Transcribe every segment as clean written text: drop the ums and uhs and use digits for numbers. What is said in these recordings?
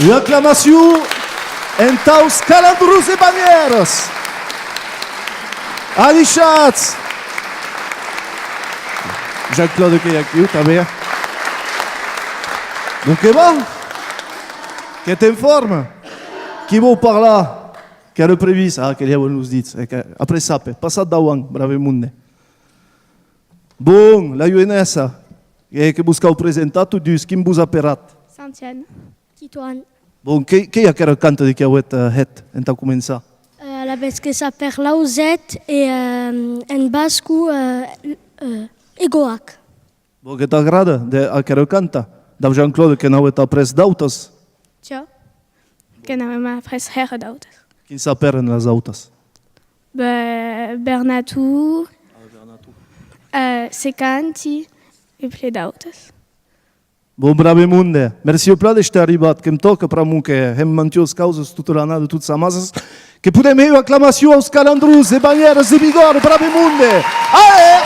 Une acclamation en taus calandrus et bannieres. Ali Schatz. Jean-Claude Keyakiou, t'as bien. Donc, c'est bon. Qui t'es en forme? Qui va par là? Qui a le prévu? Ah, que vous nous dites. Après ça, passat d'awang, brave monde. Bon, la UNS, que vous avez présenté, tout du qui vous a perat? Santiane. Titoine. Bon, qui a quel canto de qui a het en ta commença? La vez que ça perd lauzet et en basco egoac. Bon, que t'agrada de a quel canta? D'av Jean-Claude que n'a pas pres d'autos? Tja. Que n'a pas pres herre d'autos. Qui s'appelle les autos? Bernatou. Secanti et plein d'autos. Bon, brave monde. Merci au plat d'être arrivé, que me toque pour moi que hem mantios causes toute l'année de toutes sa masse. Que pouvez meilleure acclamation aux calandrus, et bannières, et bigorre, brave monde. Allez!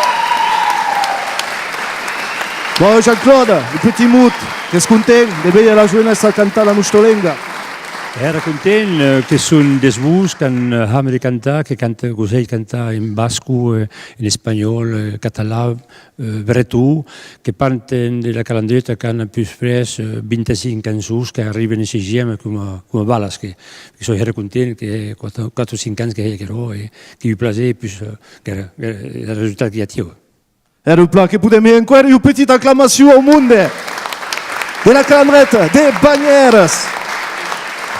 Bon, Jean-Claude, le petit mout, qu'est-ce qu'on t'aime de veiller la jeunesse à canter la mustolenga? Era content que són des bus que han de cantar, que canta Gosell canta en basco, en espanyol, català, bretó, que parten de la calandreta que han plus pres 25 cançons que arriben a sisiem com a balas, que soy era content que 4 o 5 anys que hi ha que hi plaser, que era el resultat que hi ha tio. Era un plat que pouvez meilleure encore une petite acclamation au monde de la calandreta, des bannieres.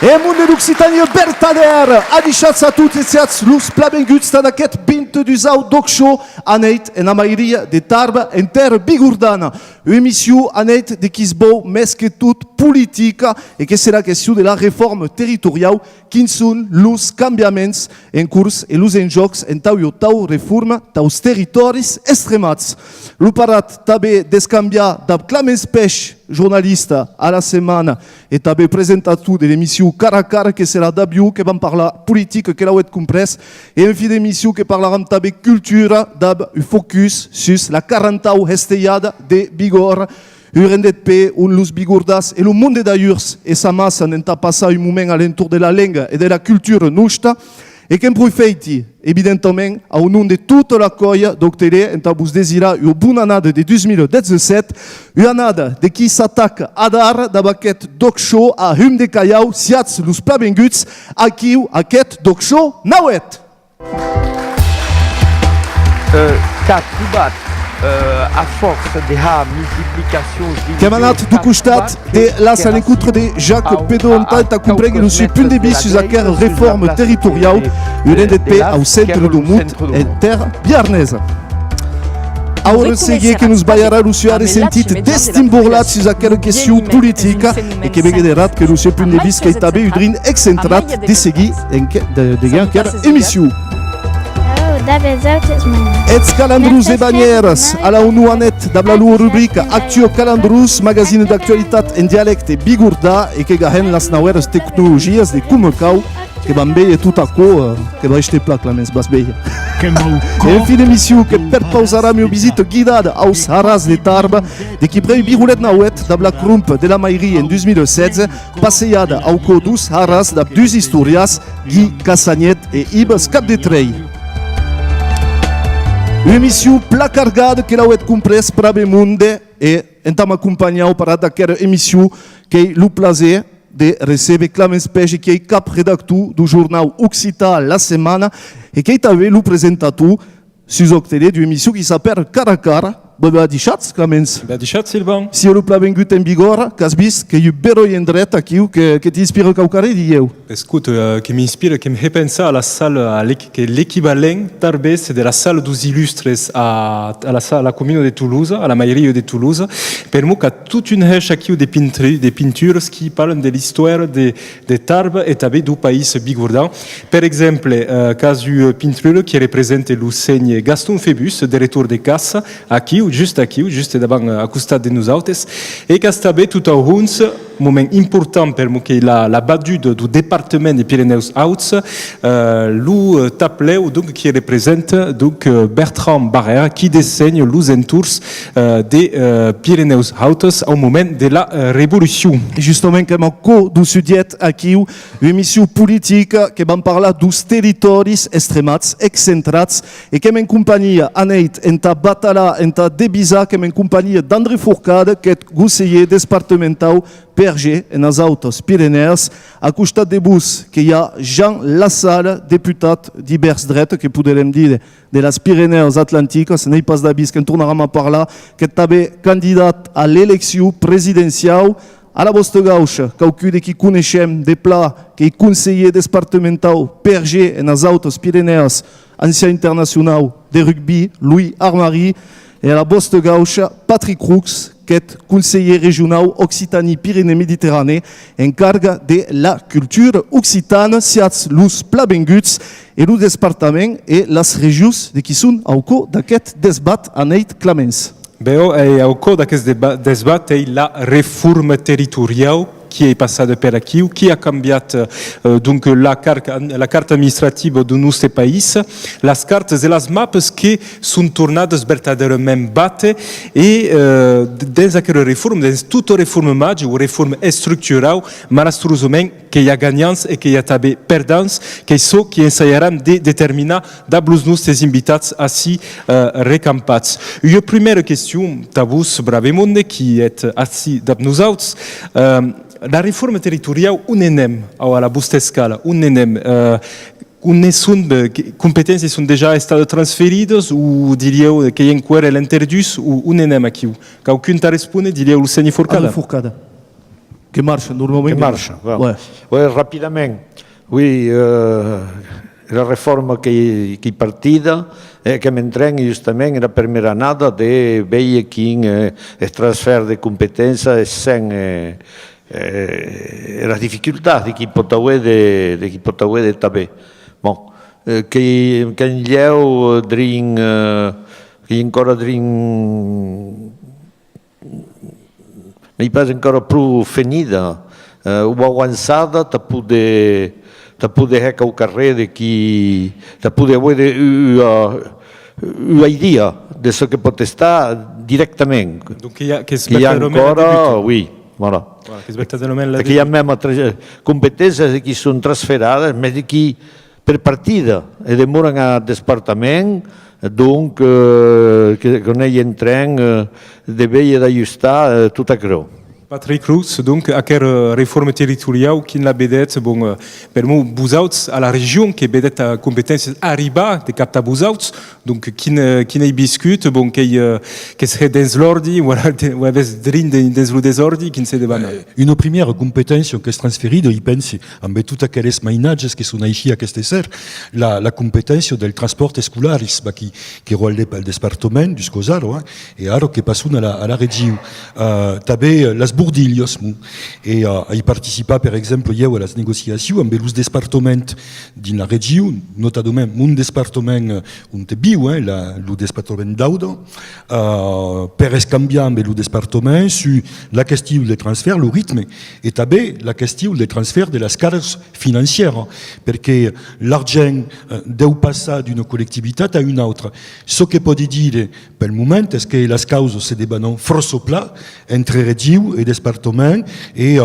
E monde d'Occitanie vertader, adixats a tots els ats, los plabenguts d'aquest 22au doc show aneit en la maioria de Tarbes en terra bigordana. Une émission aneit de qui sbou més que tot politica et que c'est la question de la réforme territoriale quins són los canviaments en curs et los enjocs en tau reforma taus territoris extremats. Lo parat també descanviar d'ab Clemens Pech, journalista a la setmana, et també presentatiu de l'émission Cara a Cara, que serà d'Abiu, que vam parlar politique, que l'auet comprès, et un fi d'émission que parlarem també cultura, d'ab focus sus la 40au hesteiada de Bigorre, Urendet P, un lus bigordas, et le monde d'ailleurs, et sa massa n'enta passar un moment à l'entour de la langue et de la culture nusta, et qu'en profiti, évidemment, au nom de toute la colla d'Octélé, en tabus désira une bonne année de 2017, une année de qui s'attaque à dar d'abaquet doc show à Hum de Callao, siats lus plabenguts, à qui aquest doc show nauet. Cap, Cubat, a força de ha multiplicação che ha manat du costat de la l'encontre de Jacques Pedonta ta comprendre lu su punt de vis sus aquer réforme territorial unendet pe au centre du mut en terra biarnesa. Aura seguir que nos baiará lu su are sentit destimborlat sus aquer question politica e che begederat que lu su punt de vis que tabe udrin excentrat de seguir en de gan quer émission. Ets Calandrus e Bagneres, a la unuanet da la lua rubrica Actio Calandrus, magazine d'actualitat en dialecte bigurda e che gahen las naueres tecnologias de Cumăcau, que van beie tot aco, que va este plac la mens bas beie. E în fin emisiu que perpausarà mio visite guidada aos haras de Tarbes, de qui brei birulet nauet da la crump de la mairie en 2016, passeada au codus haras da dus historias, Guy Cassagnet e Ibes Cap de Trei. Uma emissão placargada que ela é compressa para o mundo e então acompanhar para daquela emissão que é o prazer de receber Clemens Peixe, que é cap redactor do jornal Occitan La Semana e que é também o apresentador sus octele de uma emissão que s'appelle Cara a Cara. Bebe di chat, Clemens. Bebe di chat, Sylvain. Si eu pla vengut en bigora, cas bis que eu beroi en dret aquí que ti inspire caucare di eu. Écoute, qui m'inspire, qui me repensa à la salle, que l'équivalent Tarbes de la salle dos Illustres à la commune de Toulouse, à la mairie de Toulouse. Per moi, qu'il y a toute une hache aquí des peintures qui parlent de l'histoire de Tarbes et també du pays bigourdan. Per exemple, cas une peinture qui représente le seigne Gaston Phébus de retour de casse, aquí, juste davant à costat de nous autres, et qu'il y a tout au huns, moment important per moi que la battue du département des Pyrénées-Hautes, le tableu donc qui représente donc Bertrand Barrère qui dessine les entours des Pyrénées-Hautes au moment de la Révolution. Justement, comme on du sujet aquí, une émission politique qui va parler dos territoires extremats, excentrats, et qui m'accompagne Aneit en ta batala, en ta debisa, qui m'accompagne d'André Fourcade, qui est conseiller départemental PRG en as Altas Pyrénées, à costat de bus que hi ha Jean Lassalle, diputat divers dret, que podrem dir de les Pyrénées Atlàntiques, n'hi pas d'avís que en tornarem a parlar, que és també candidat a l'elecció presidencial a la vostra gauche, qualcú de qui coneixem de pla, que és conseller departamental PRG en as Altas Pyrénées, ancien internacional de rugby, Louis Armari, et à la vostra gauche, Patrick Roux, qui est conseiller régional Occitanie-Pyrénées-Méditerranée, encarga de la culture occitane, siats los plabenguts et le département et les régions de qui sont au cours d'aquest débat Aneit Clemens. Beo, et au cours d'aquest débat, la réforme territoriale qui est passée per aquí, qui a changé donc la carte administrative de nostre pays, les cartes et les maps qui sont tournades verdaderament batte et dans cette réforme, dans toute réforme magie ou réforme structurelle, malastrosament qu'il y a gagnants et qu'il y a també perdants, qui sont qui essayaran de déterminer d'ablos nostres invitats assis recampats. Une première question, tabus bravemonde, qui est assis d'ab nous autres. La réforme territoriale, on aime à la busta escala, on aime. Compétences sont déjà estado transferidas ou dirieu que enquer l'interdus ou on aime aqui? Qualcun t'a répondu, dirieu le Seigneur Fourcade? Fourcade. Que marche normalement. Que marche, ouais. Ouais, rapidement. Oui, la réforme qui partida que m'entraîne justement la première année de veiller qui est transfert de compétences sans las dificultades qui pot avoir de taber. Bon, que en lleu drin que encara drin n'hi pas encara prou finida o avançada ta poder heca au carrer de qui ta poder avoir una idea de ce que pot estar directament. Donc il y a encara, oui. Voilà. Aquí hi ha même competències que són transferades, més que per partida demoren al departament, donc que on hi entrem de veure d'ajustar tot a creu. Patrick Roux, donc, à quelle réforme territoriale qui n'a bedet, bon, per moi, Bouzouts, à la région, qui bedet à compétences arriba, de capta Bouzouts, donc, qui n'a discute, bon, qui serait dans l'ordi, ou avec drin dans le desordi, qui ne sait pas. Une première compétence que est transférée, je pense, amb tout aquelles mainatges que sont ici à aquest ser, la compétence del transport escolaris, qui relève pel département du Scosaro, et alors qui passe à la région. També les bordillos, et y participa, per exemple, hier à les négociations amb els départements dans la région, notamment un département on te viu, le département d'Aude, per escanviar amb el département sur la question des transferts, le rythme, et també la question des transferts de les cartes financières, perquè l'argent deu passar d'une collectivité à une autre. Ce que peut dire pel moment és que les causes se debanen força pla entre région et département, et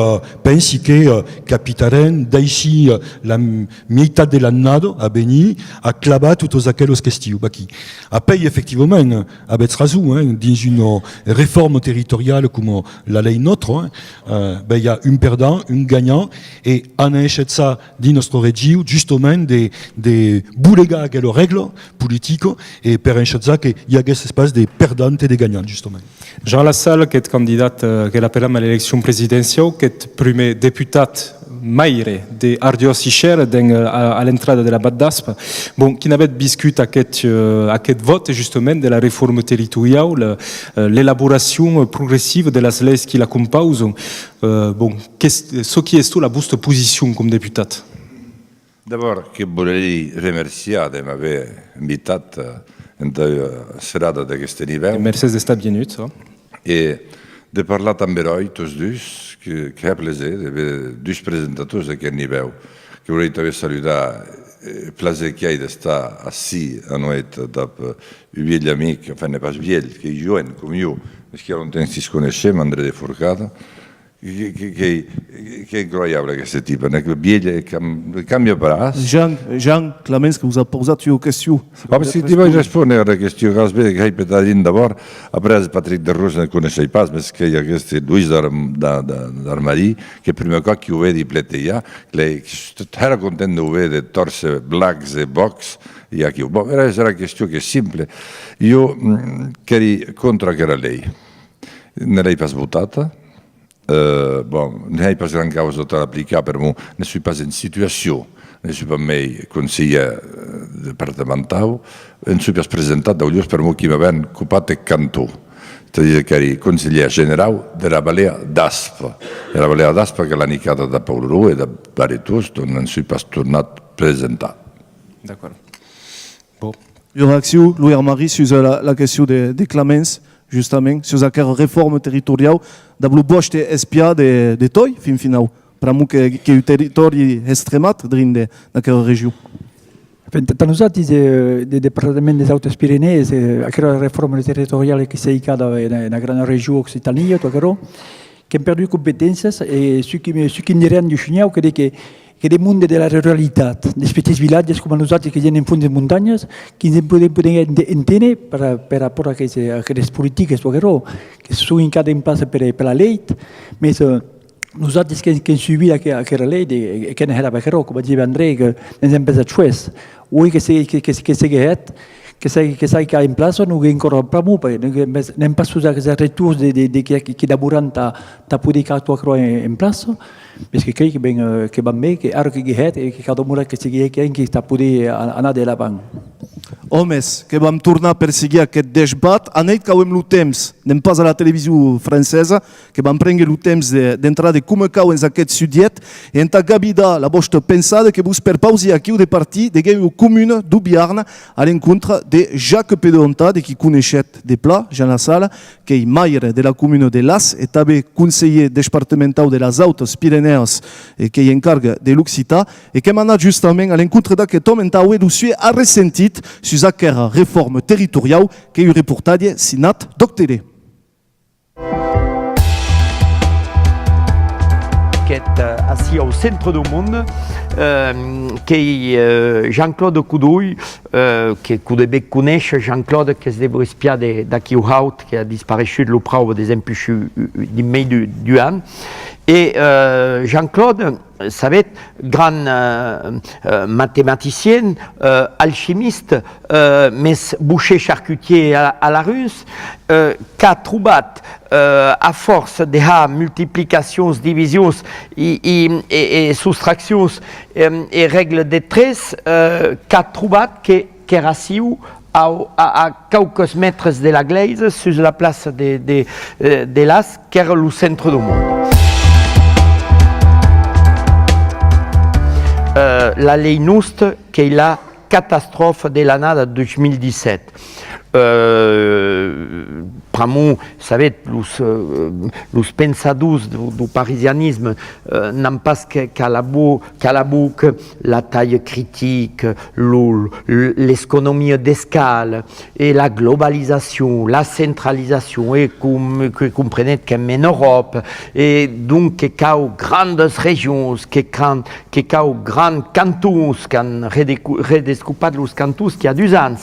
pensi que capitaren d'així la meitat de l'annada a venir a clavar totes aquelles questions. Après, effectivement, avec raison, dans une réforme territoriale comme la ley notre, il y a un perdant, un gagnant, et on a échec ça dans notre région, justement, des boulegas à quelles règles politiques, et per échec ça qu'il y a cet espace des perdants et des gagnants, justement. Jean Lassalle, qui est candidat que l'appellam à l'élection présidentielle, qui est premier député maire de Ardios Icher à l'entrée de la Bad d'Aspe, bon, qui n'avait discuté à quel vote justement de la réforme territoriale, l'élaboration progressive de las leis qui la composent. Bon, ce qui est la vostra position comme député? D'abord, che vorrei ringraziare di aver invitato in una serata di questo livello. Merci d'estar venuti. E di parlare també noi, tots dos, che ha piacere di avere due presentatori a questo livello, che vorrei salutare il piacere che hai di stare assi a noi dopo un vecchio amico, non pas vecchio, che è giovane come io, perché non ci conosciamo, Andrea De Forcata, che è incroyable questo tipo, cambia pas. Jean, Clemens, que vous a posé une question. Si ti vuoi rispondere alla questione che hai pedato in d'abord, après Patrick de Roos ne connaissait pas, parce qu'il y a questi Louis d'Armari, che prima cosa che vedi pleteia, che era contento di vedere torse blacks e box, e anche bon, era una questione che è semplice. Io ero contro che era lei. Ne l'hai pas votata. Bon, ne hai pas gran causa de l'aplicar, per moi, ne suis pas en situation, ne suis pas mai conseiller départemental, ne suis pas presentat d'audios per moi qui m'avien ocupat de cantó. C'est-à-dire que era conseller general de la Valea d'Aspa. De la Valea d'Aspa que l'ha nicata de Pauluró e de Baretus, donc ne suis pas tornat presentat. D'accord. Bon. Une réaction, Louis-Armari, sur la question de Clemens, justement, sur la réforme territoriale, dans le bosch espia de Toi, fin final, pour nous qui est un territoire extrémat dans la région. Per nosaltres, il département des Hautes-Pyrénées, la réforme territoriale qui s'est faite dans la grande région occitanie, qui a perdu compétences, et ce qui nous rend du chignau, c'est que des mondes de la ruralité, des petits villages comme nous autres qui viennent en fond des montagnes, qui ne peuvent pas entendre par rapport à ces politiques qui sont en cas en place pour la lei, mais nous autres qui avons suivi la lei et qui n'ont pas fait, comme dit André, que nous avons pas de choix. Oui, que c'est que ça en place, nous n'avons encore pas beaucoup, nous n'avons pas sous les retours qui laborent ta politique en place. Parce que quelqu'un qui va bien, qui a regardé et qui a demandé que c'est quelqu'un qui a pu aller de l'avant. Hommes, que vam tornar per seguir aquest debat, aneit que hem el temps, anem pas a la televisió francesa, que vam prendre el temps d'entrar de com cau en aquest sujet, i entà gabida la vostra pensada que vos per pausi aquí o de partir de la commune d'Ubiarn a l'encontre de Jacques Pedonta, de qui coneixet de pla, Jean Lassalle, que est maire de la commune de Las et també conseller départemental de les Hautes-Pyrénées et qui encarga de l'Occità, et que hem anat justament a l'encontre d'aquest home entà ho educier a ressentit sur aquella réforme territoriale que est reportée Sinat Doctere. est assis au centre du monde, qui est Jean-Claude Coudouille, que Coudebec connaît, Jean-Claude qui se devrait espier d'aquí au Haut, qui a disparu de l'Uprau des empuchus du mai du an. Et Jean-Claude, ça va être grand mathématicien, alchimiste, mais boucher charcutier à la russe, qui a trouvé, à force de multiplications, divisions et soustractions et règles de 13, qui a trouvé que raciu à quelques mètres de la glaise sur la place de l'As, qui est le centre du monde. La lei Nust, qui est la catastrophe de l'année de 2017. Pramo, vous savez, les pensadors du parisianisme n'ont pas qu'à la boucle la taille critique, l'économie d'escale et la globalisation, la centralisation, et que comprenez qu'en Europe, et donc qu'il y a grandes régions, qu'il y a grands cantons, qu'on redescoupé les cantons qui a 2 ans,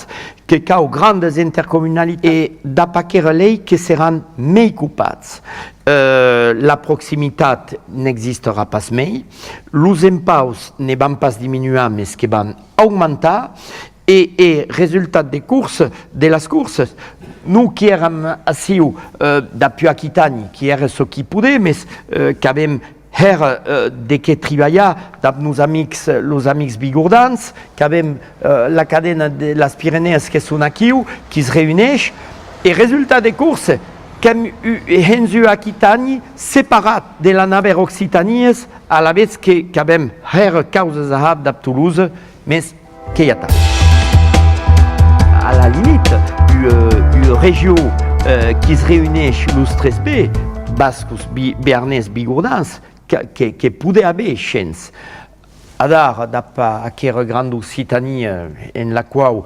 qu'il y a grandes intercommunalités, et d'apaquer les qui seront mieux coupats. La proximité n'existera pas mieux, les impôts ne vont pas diminuer, mais qui vont augmenter, et résultat des courses, nous qui éramos assis depuis Aquitanie, qui éramos ce qui pouvaient, mais qui avons dès que travaillons avec nos amis, les amis bigourdans, qui avons la cadena de las Pyrénées qui sont aquí, qui se réunissent, et résultat des courses, comme eu Aquitanie séparate de la navire Occitanie, à la vez que avons causes à Toulouse, mais qu'il y a à la limite, une région qui se réunit chez les 13B, Basques, Béarnais, Bigourdans, qui pourrait avoir chance. Adar, d'apa aquella grande Occitanie, en la quale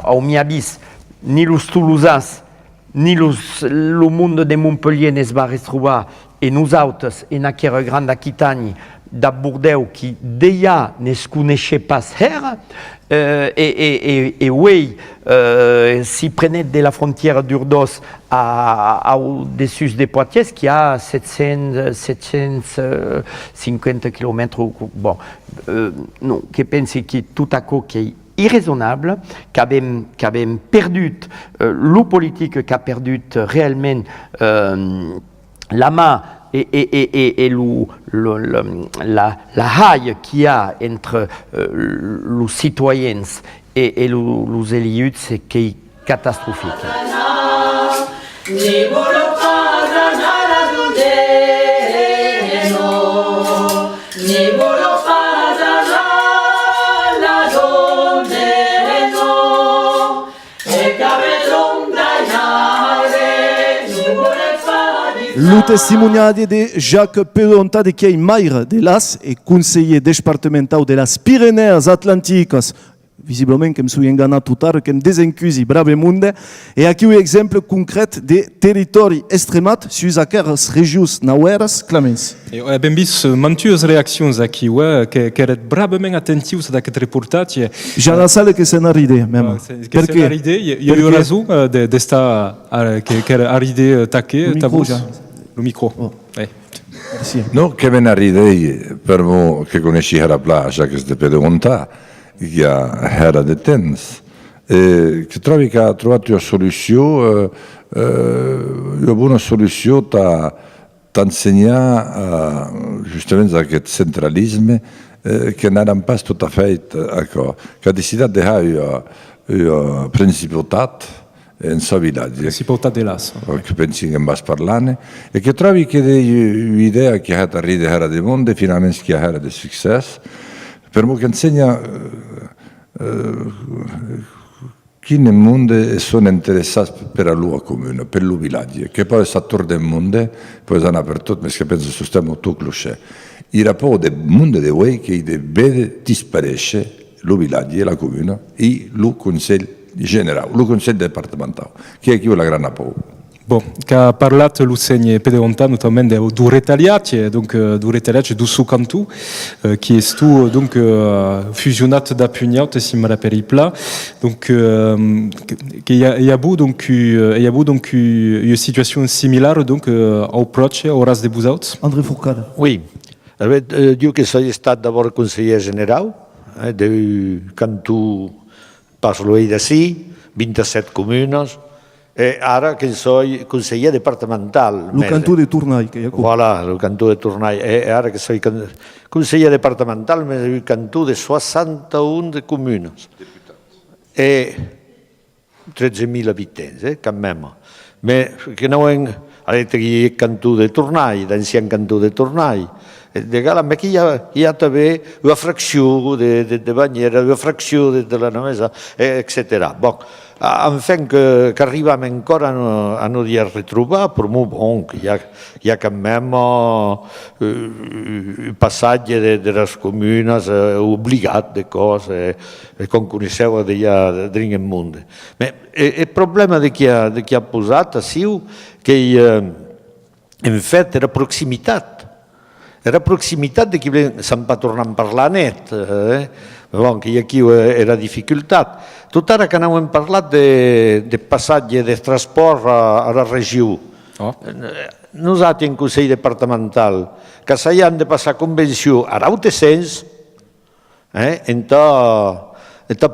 au miabis, ni les Toulousans, ni le monde de Montpellier ne se va retrouver, et nous autres, en aquella grande Aquitanie, de Bordeaux, qui déjà ne se connaissait pas hier, et oui, si prenait de la frontière d'Urdos au-dessus des Poitiers, qui a 750 km, bon, non, qui pense que tout à coup, qui est irraisonnable, qu'avait perdu, le politique qui a perdu réellement la main et la haille qu'il y a entre les citoyens et les élus, c'est catastrophique. Le testimoniade de Jacques Pedonta de Chiei Maire de las et conseiller départemental de las Pyrénées Atlantiques, visiblement que me suis enganat tout tard, que me desencusi bravemunde, et aquí un exemple concret de territori extremat sur aquelas régions naueras clamens. Abbiamo visto mantuose reazioni aqui, che erano bravamente attentivi a questo reportage. Già la sala che se n'ha ride, même. Perché? Se n'ha ride, io ho ragione di stare che era ride tacche, le micro. Oh. No, che me ne ride per me che conosci la playa che si deve montare, che era di tennis, che trovi che ha trovato una soluzione, una buona soluzione da insegnare giustamente questo centralismo che non era pas tutto fatto, ecco, che ha deciso di avere una principautat in suo villaggio. Si può dell'as. Che pensi che basta parlare e che trovi che l'idea che ha ridere del mondo finalmente che ha del successo per me che insegna chi nel mondo sono interessati per la loro comune, per il villaggio, che poi sta attorno del mondo, poi sono per tutto, ma che penso che stiamo tutto cliché. Il rapporto del mondo di voi che vede disparisce il villaggio, la comune e il consiglio generale, il consiglio departamentale, che è qui la grande paura. Bon, qu'a parlat l'Ussegna Pedeonta notamment du retaliatge, donc du retaliatge du Sucantu, qui est tout donc fusionnat da Pugnaut si me rappelle pla, donc qu'il y a beau donc une situation similaire donc au proche au ras de Buzauts. André Fourcade. Oui, diu que soy estat d'abord conseller general de Cantú Pasloei d'ací, 27 comunes, e ara que soy conseller departamental. Le Cantú de Tournai, que hi ha Voilà, el Cantú de Tournai. E ara que soy conseller departamental, més un Cantú de 61 de comunes. E 13.000 habitants, quand même. Mais que no en... Ara hi ha Cantú de Tournai, d'ancien Cantú de Tournai. De gala, aquí hi ha també una fracció de Banyera, una fracció de la Nomesa, etc. Bon, enfin que arribem encara a no dir retrobar, però molt bon, que hi ha quand même un passatge de les comunes obligat de coses, com coneixeu d'allà dins el món. El problema que ha posat així, que en fet era proximitat. Era proximitat de qui se'n va tornar a parlar net, bon, que aquí era dificultat. Tot ara que n'hem parlat de passatge de transport a la regió. Nosaltres, en Consell Departamental, que s'han de passar convenció a l'Autesens, en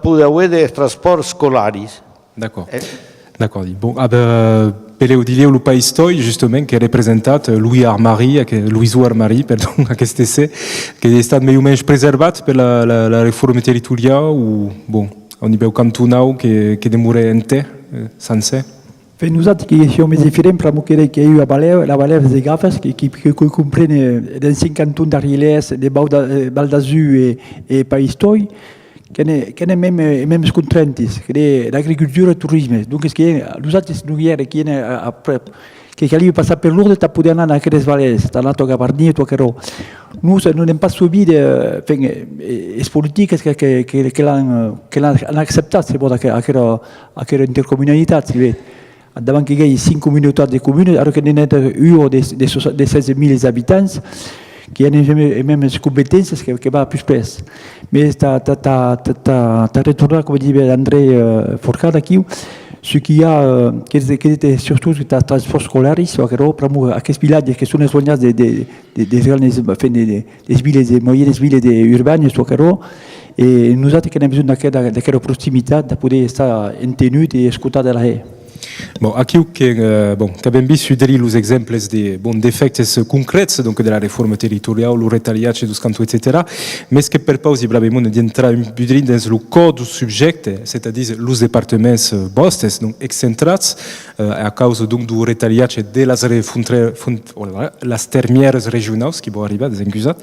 poder haver de transports escolaris. D'accord. D'accord. Bon, Peleu le Pays Toi, justement, qui est représentat Louis Armari, pardon, a aquest essai, que ha estat més o menys preservat per la reforma territorial, o, bon, a nivell cantonal, que demora enter, sencer. Nosaltres que som més diferents, però que hi ha la Valère de Gafes, que comprèn d'anciens cantons d'Argelès, de Val d'Azur i Pays Toi, que anem même contraintes, que l'agricultura i el turisme. Donc, nosaltres no hi ha aquí a prop, que calia passar per Lourdes per poder anar a aquestes vallès, tant a Gavarnia o a Caró. Nosaltres no n'hem pas subit les polítiques que l'han acceptat, si pot, a aquesta intercomunalitat. Davant que hi ha 5 comunitats de comunes, ara que n'hi ha una de 16.000 habitants, que hi ha les mêmes competències que va plus pres. Mais t'as retourné, comme dit André Fourcade aquí, ce qu'il y a, qui était surtout les transports scolaires, à aquests villages qui sont éloignés des villes, des moyennes villes urbaines, et nous avons besoin d'aquesta proximitat, de poder estar en tenue i escoltar de la gent. Bon, aquí que abbiamo visto gli esempi di effetti concreti donc de la réforme territoriale, le retaliatge du canton, etc. Mais que per pausi bravement d'entrar un peu dans le corps du sujet, c'est-à-dire les départements bostes, donc excentrats, à cause donc du retaliatge de las termières régionales qui vont arriver, des incusats,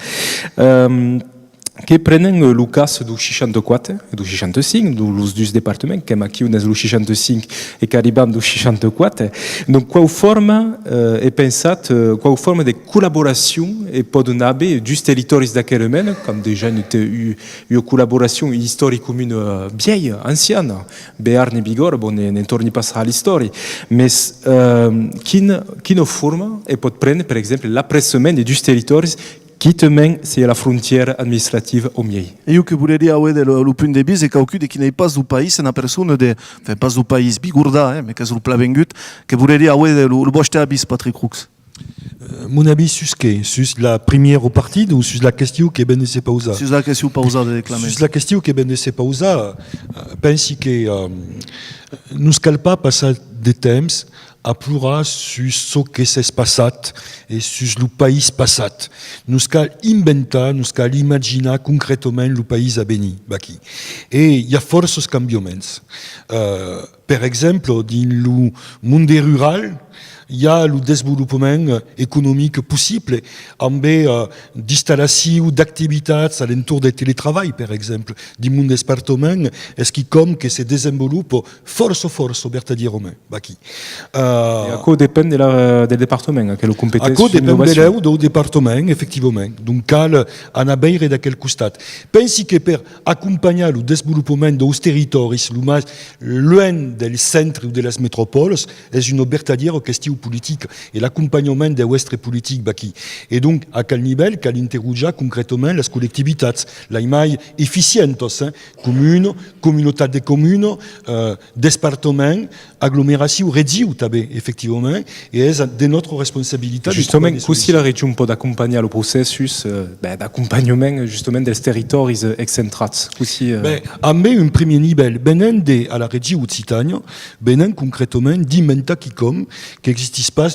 que prenen le cas du 64 e du 65, dos dois departamentos, que aqui nós do 65 e que arribam do 64. Donc, qual forma é pensat, qual forma de colaboração é pode haver dos territórios daquele momento, como déjà une collaboration historique commune vieille, ancienne, Béarn et Bigorre, bon, ne torni pas à l'histoire, mais quina forma é pode prendre, par exemple, l'apressement dos territórios qui te mène, c'est la frontière administrative au miei. E eu que voleria avere le punt de vista que de qui n'est pas du pays, c'est une personne de, enfin pas du pays Bigorda, mais que c'est le pla vengut, que voleria avere le vostre avis, Patrick Roux. Mon avis sus la première partie ou sur la question que ben ne s'est pas usée. Sur la question pausa de reclamer. Sur la question que ben ne s'est pas usée, pense que nous ne pas passer des thèmes a plorar sur ce que s'est passé et sur le pays passé. Nous cal inventar, nous cal imaginer concrètement le pays à béni. Et il y a forces cambiaments. Par exemple, dans le monde rural, il y a le développement économique possible amb d'installations d'activités à l'entour du télétravail, par exemple. Dans mon département, est-ce qui comme que se développe force, c'est-à-dire romain. Et à quoi dépend du département, quelle compétence? À quoi dépend du département, effectivement. Donc, cal en abeire de quel costat. Pense que pour accompagner le développement des territoires, loin del centre ou de las métropoles est une verdadeira question politique et l'accompagnement des ouestres politiques baki. Et donc, à quel niveau qu'elle interroge concrètement les collectivités, la mai efficientes, communes, communautés de communes, départements, agglomérations, régions, effectivement, et est de notre responsabilité. Justement, aussi la région peut accompagner le processus d'accompagnement justement des territoires excentrats. A me un premier niveau, benen à la région Occitanie, benen concrètement d'inventa qui n'existe pas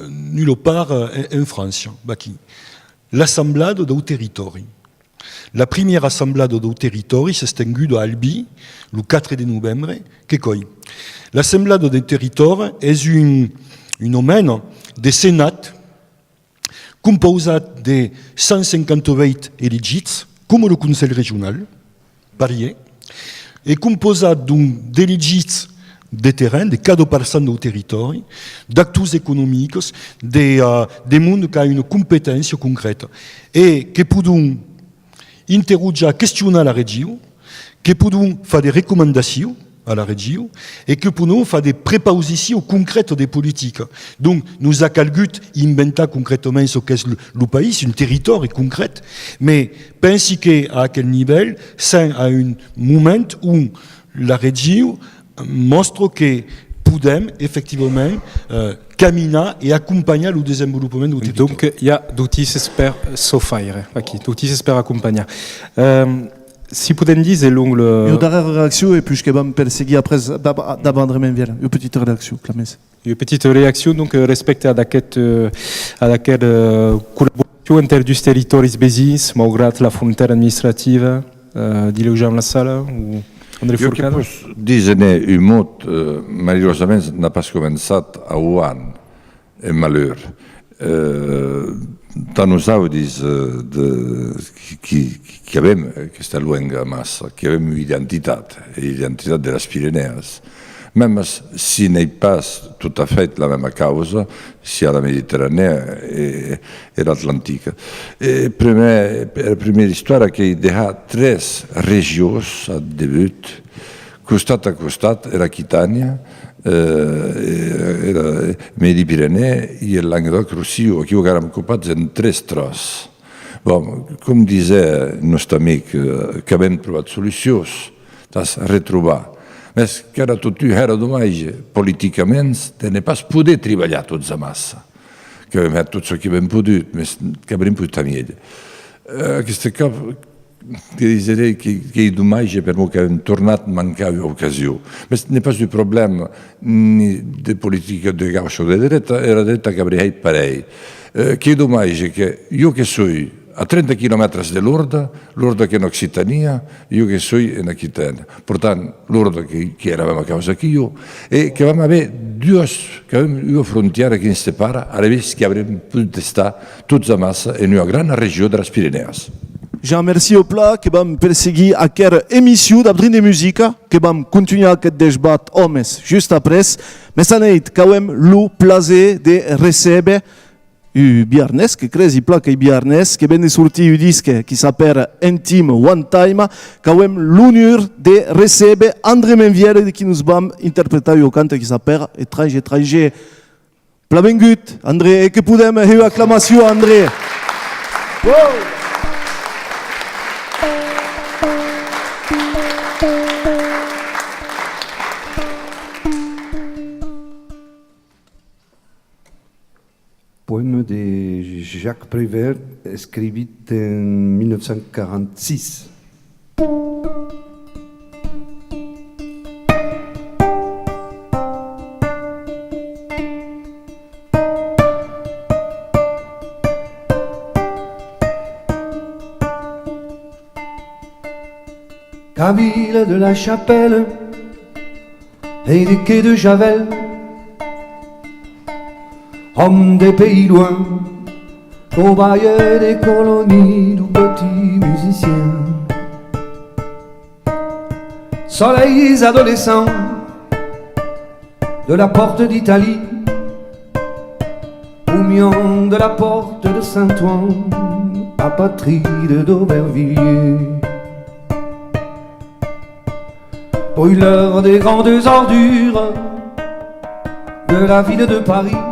nulle part en France. L'assemblée de territoires. La première assemblée de territoires s'est tenue à Albi le 4 novembre. L'assemblée de territoires est une domaine de Sénat composé de 158 éligites, comme le Conseil régional, varié, et composé d'éligites de terrain, de 4% du territoire, d'acteurs économiques, des mondes qui ont une compétence concrète, et qui peuvent interroger, questionner la région, qui peuvent faire des recommandations à la région et que pour nous faire des prépositions concrètes des politiques. Donc nous avons inventer concrètement ce qu'est le pays, un territoire concret, mais pensez qu'à quel niveau, c'est à un moment où la région montre que pouvons effectivement caminer et accompagner le développement du territoire. Donc il y a d'outils per soffrire, d'outils per accompagner. Si vous dire, c'est long le. Une dernière réaction et puis je vais me perséguir après d'abord André Vielle. Une petite réaction, Clamès. Une petite réaction donc respecte à laquelle collaboration entre deux territoires bésis, malgré la frontière administrative, dis-le dans la salle ou André Fourcade. Je peux dire un mot, malheureusement, n'a pas commencé à Wuhan, un malheur. Dans nos audis qui avem questa lunga massa, che avem un'identità, l'identità delle Pyrénées, même si n'est pas tout à fait la même cause, si à la Méditerranée et l'Atlantique. La première histoire qui a trois régions à début, costat a costat, era Aquitània, era Medi-Pyrénées et Languedoc-Roussillon, qui étaient occupés en trois trosses. Bon, comme disait notre ami que avem trobat solucions, tas retrobar. Mais qu'era tot era dommage, politicament, de ne pas poder treballar tots a massa. Que avem fet tot ce que hem pogut, mais que haurem pogut fer millor. Aquest cap que diré que è dommage per noi che abbiamo tornato a mancare l'occasione. Ma non è pas un problema ni di politica di gauche o di dritta, era dritta che avrei parei. Che è dommage che io che sono a 30 km de Lourdes, Lourdes che è in Occitania, io che sono in Aquitania. Portant, Lourdes che era la causa che io, e che avevamo due frontiere che ci separano, avremmo che avremmo potuto stare tutti a massa in una grande regione delle Pyrénées. Je remercie au plat qui va me perséguir à quelle émission d'Abdrin de musique qui va me continuer à débat hommes juste après. Mais ça n'est quand même le plaisir de recevoir un Biarnes, qui crée un plat qui est Biarnes, qui vient de sortir un disque qui s'appelle Intime One Time, quand même l'honneur de recevoir André Menvière qui nous va interpréter un canto qui s'appelle Étranger, étranger. Plavengut, André, et que pouvons une acclamation, André. Wow. Poème de Jacques Prévert, écrit en 1946. Camille de la Chapelle et des quais de Javel, homme des pays loin, travailleur des colonies du petit musicien. Soleils adolescents de la porte d'Italie, Oumian de la porte de Saint-Ouen, apatride d'Aubervilliers. brûleur des grandes ordures de la ville de Paris,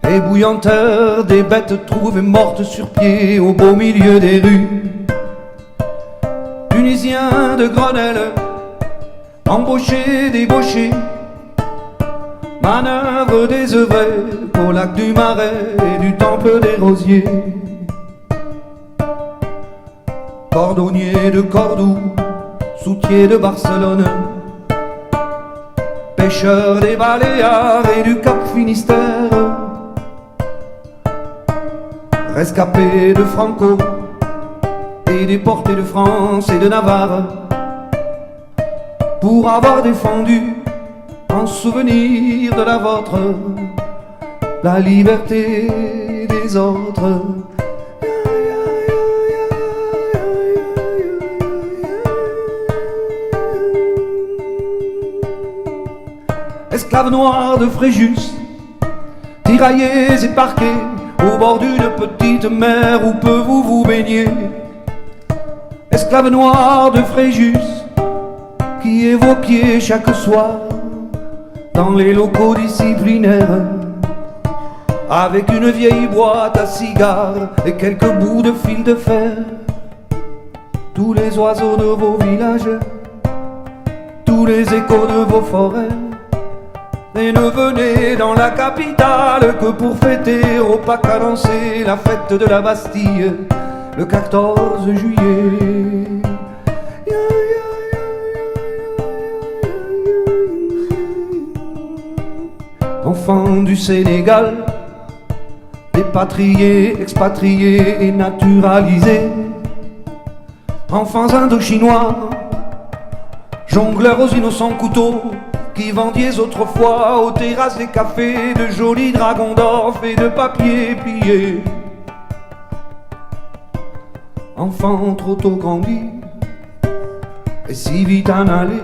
ébouillanteur des bêtes trouvées mortes sur pied au beau milieu des rues. Tunisien de Grenelle, embauché, débauché, manœuvre désœuvrée au lac du Marais et du temple des Rosiers. Cordonnier de Cordoue, soutier de Barcelone, pêcheur des Baléares et du Cap Finistère, rescapé de Franco et déporté de France et de Navarre, pour avoir défendu en souvenir de la vôtre la liberté des autres. Esclaves noirs de Fréjus, tiraillés et parqués au bord d'une petite mer où peu vous baignez. Esclaves noirs de Fréjus, qui évoquiez chaque soir dans les locaux disciplinaires, avec une vieille boîte à cigares et quelques bouts de fil de fer. Tous les oiseaux de vos villages, tous les échos de vos forêts, et ne venez dans la capitale que pour fêter au pas cadencé la fête de la Bastille, le 14 juillet. Enfants du Sénégal, dépatriés, expatriés et naturalisés, enfants indochinois, jongleurs aux innocents couteaux, qui vendiez autrefois aux terrasses des cafés de jolis dragons d'or faits de papier plié. Enfants trop tôt grandis et si vite en allés,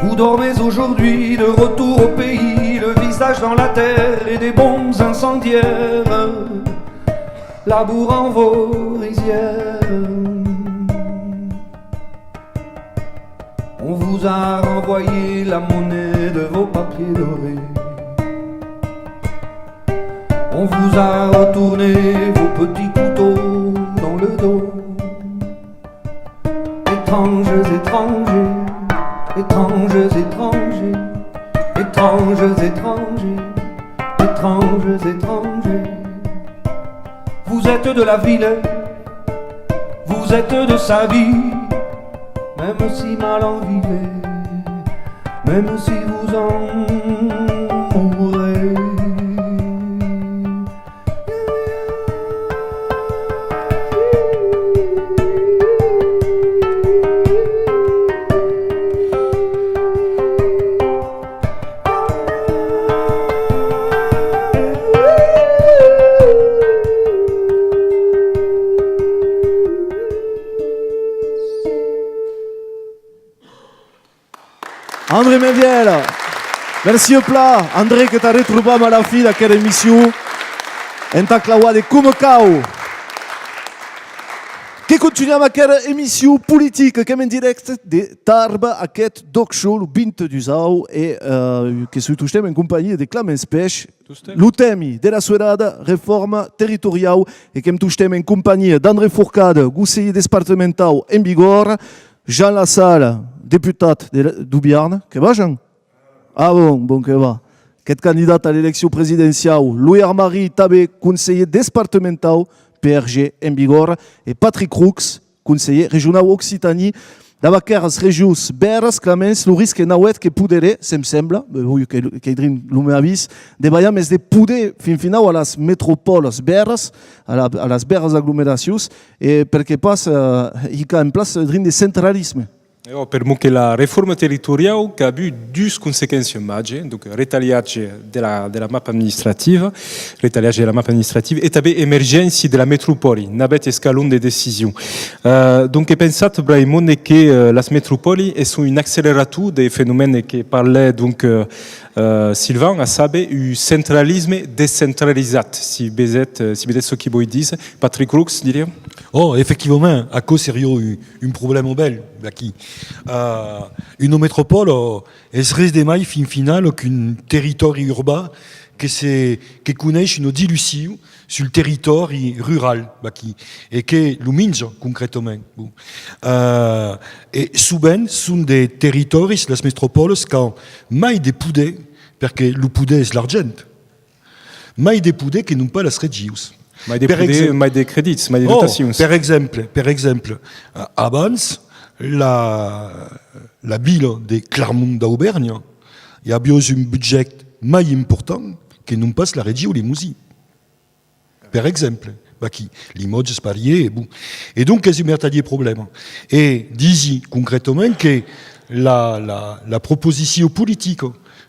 vous dormez aujourd'hui de retour au pays, le visage dans la terre et des bombes incendiaires, labourant vos rizières. On vous a renvoyé la monnaie de vos papiers dorés. On vous a retourné vos petits couteaux dans le dos. Étranges étrangers, étranges étrangers, étranges étrangers, étranges étrangers. Vous êtes de la ville, vous êtes de sa vie, même si mal en vivez, même si vous en mourrez. André Mendiel, merci au plat. André que t'as retrouvé à la fin d'aquesta émission en ta claua de Kumekau. Que continuem aquesta émission politique que en direct de Tarbes, aquest dog show, le 20 d'Usau, et que se touchem en compagnie de Clemens Pech, l'utemi de la soirada réforme territoriale, et que em touchem en compagnie d'André Fourcade, conseiller départemental en vigor, Jean Lassalle, députat d'Ubiarn. Que va, Jean? Ah bon que va. Aquest candidat à l'élection présidentielle, Louis Armari, Tabé, conseiller départemental, PRG en vigor, et Patrick Roux, conseiller régional Occitanie. D'abord, régions berres, Clemens, le risque nauet que poudere, sem sembla, que idrin l'umeavis, de veiem és de poder fin final a les metropoles berres, a les berres aglomeracions, et perquè pas hi ha en place drin de centralisme. Per mo che la riforma territoriale che ha avuto due conseguenze maggiori, donc retaliage della mappa amministrativa, retaliage della mappa amministrativa e també emergenze della metropoli, n'abet escalon de décision. Donc, pensate, Braimone, che las metropoli sono un accélérateur des phénomènes che parlait donc Sylvain, a saber, un centralisme décentralisé. Si bedet ce qui voi dice, Patrick Roux, diria? Oh, effectivement, à cause sérieux un problème bel, qui une métropole est reste des mailles fin final qu'un territoire urbain qui connaît une dilution sur le territoire rural, et qui le minge concrètement. Et souvent, sont des territoires, les métropoles, quand mai des poudets, parce que le poudet est l'argent, mai des poudets qui n'ont pas les régions. Mai des crédits, mai des dotations. Per exemple, abans, la ville de Clermont d'Auvergne, il y a bien un budget mai important qui non pas la région Limousin. Per exemple, qui Limoges, Sparier, bon. Et donc, c'est un des problèmes. Et d'ici, concrètement, que la proposition politique,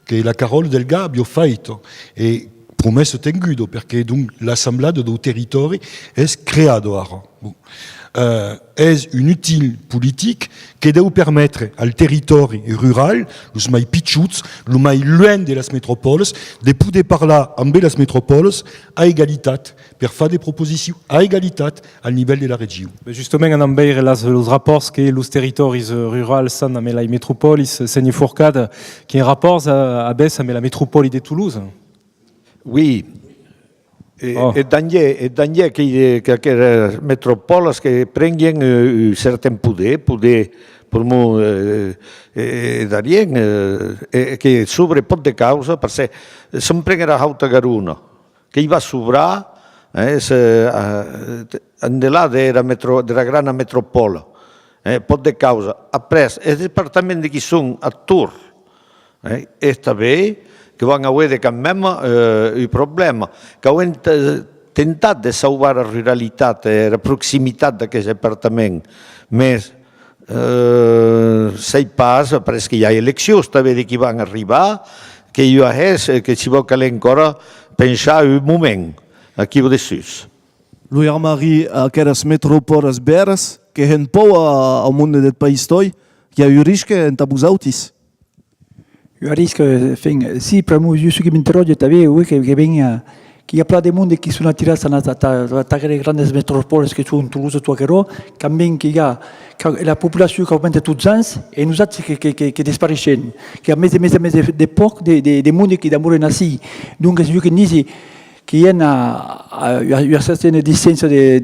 que la Carole Delga a faite, et promesse tengudo, perché donc l'assemblée de nos territoires est créée. Bon. Est une utile politique qui doit permettre au territoire rural, les plus petits, les plus loin de las métropoles, de pouvoir parler avec les métropoles à égalité, pour faire des propositions à égalité au niveau de la région. Justement, on a vu les rapports que les territoires ruraux sont avec les métropoles, c'est fourcade qui est un rapport à baisse avec la métropole de Toulouse. Oui. E d'anyer que les métropoles qui prennent un certain poder pour moi, d'arien, qui s'ouvre pas de cause, parce que si on prend la Haute Garona, qui va s'ouvrir, au-delà de la grande métropole, pas de cause. Après, les départements qui sont à Tours, est bien, que van avoir quand même un problème. Quand on tentat de sauver la ruralité, la proximité d'aquest département, mais ça passe parce qu'il y a élections qui vont arriver, que il y a que si vous allez encore penser un moment aquí au-dessus. Lui Marie, aquelles métropoles beres, que hen pou au monde del país toi, qui a eu risque en tabusautis. Il risque, si, per moi, ce qui m'interroge, c'est qu'il y a plein de monde qui sont attirés dans les grandes métropoles qui sont Toulouse, Touaquero, quand même qu'il y a la population qui augmente tous les ans, et nous autres qui disparaissent. Il y a d'époques, des mondes qui d'amour naissent. Donc, c'est ce que dit qu'il y a une certaine distance dans les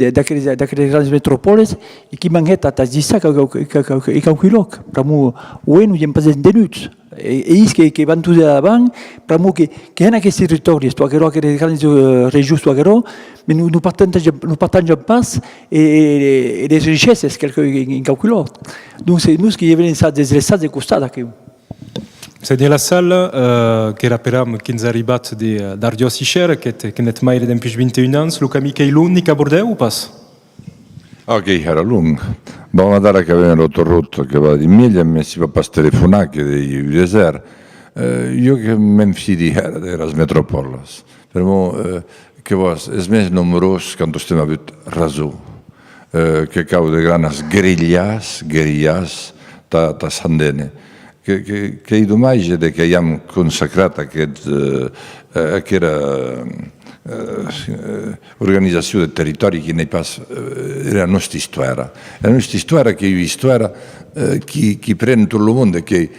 grandes métropoles et qui manquent à distance et calculent. Pour moi, oui, nous n'avons pas de nuits. Et ils qui vont tous avant, pour moi, qui ont ces territoires, les grandes régions, mais nous partageons pas et les richesses qu'ils calculent. Donc, c'est nous qui avons des essais de constat. C'est dans la salle che rapperam che è arrivato d'Ardio Sicher, che n'est mai depuis 21 ans, le Camille Keilun, Nica Bordeaux ou pas? Ok, era lungo. Dobbiamo andare che aveva l'autoroute che va di miglia, e si va pas telefonare che di desert. Io che mi fidi era le metropole. Per me, che was, es més numerós quando stiamo avut raso. Che cau de granas guerrillas ta sandene. Che i domani è che abbiamo consacrato quella organizzazione del territorio che nei pas era la nostra storia. La nostra storia che è una storia che prende tutto il mondo, che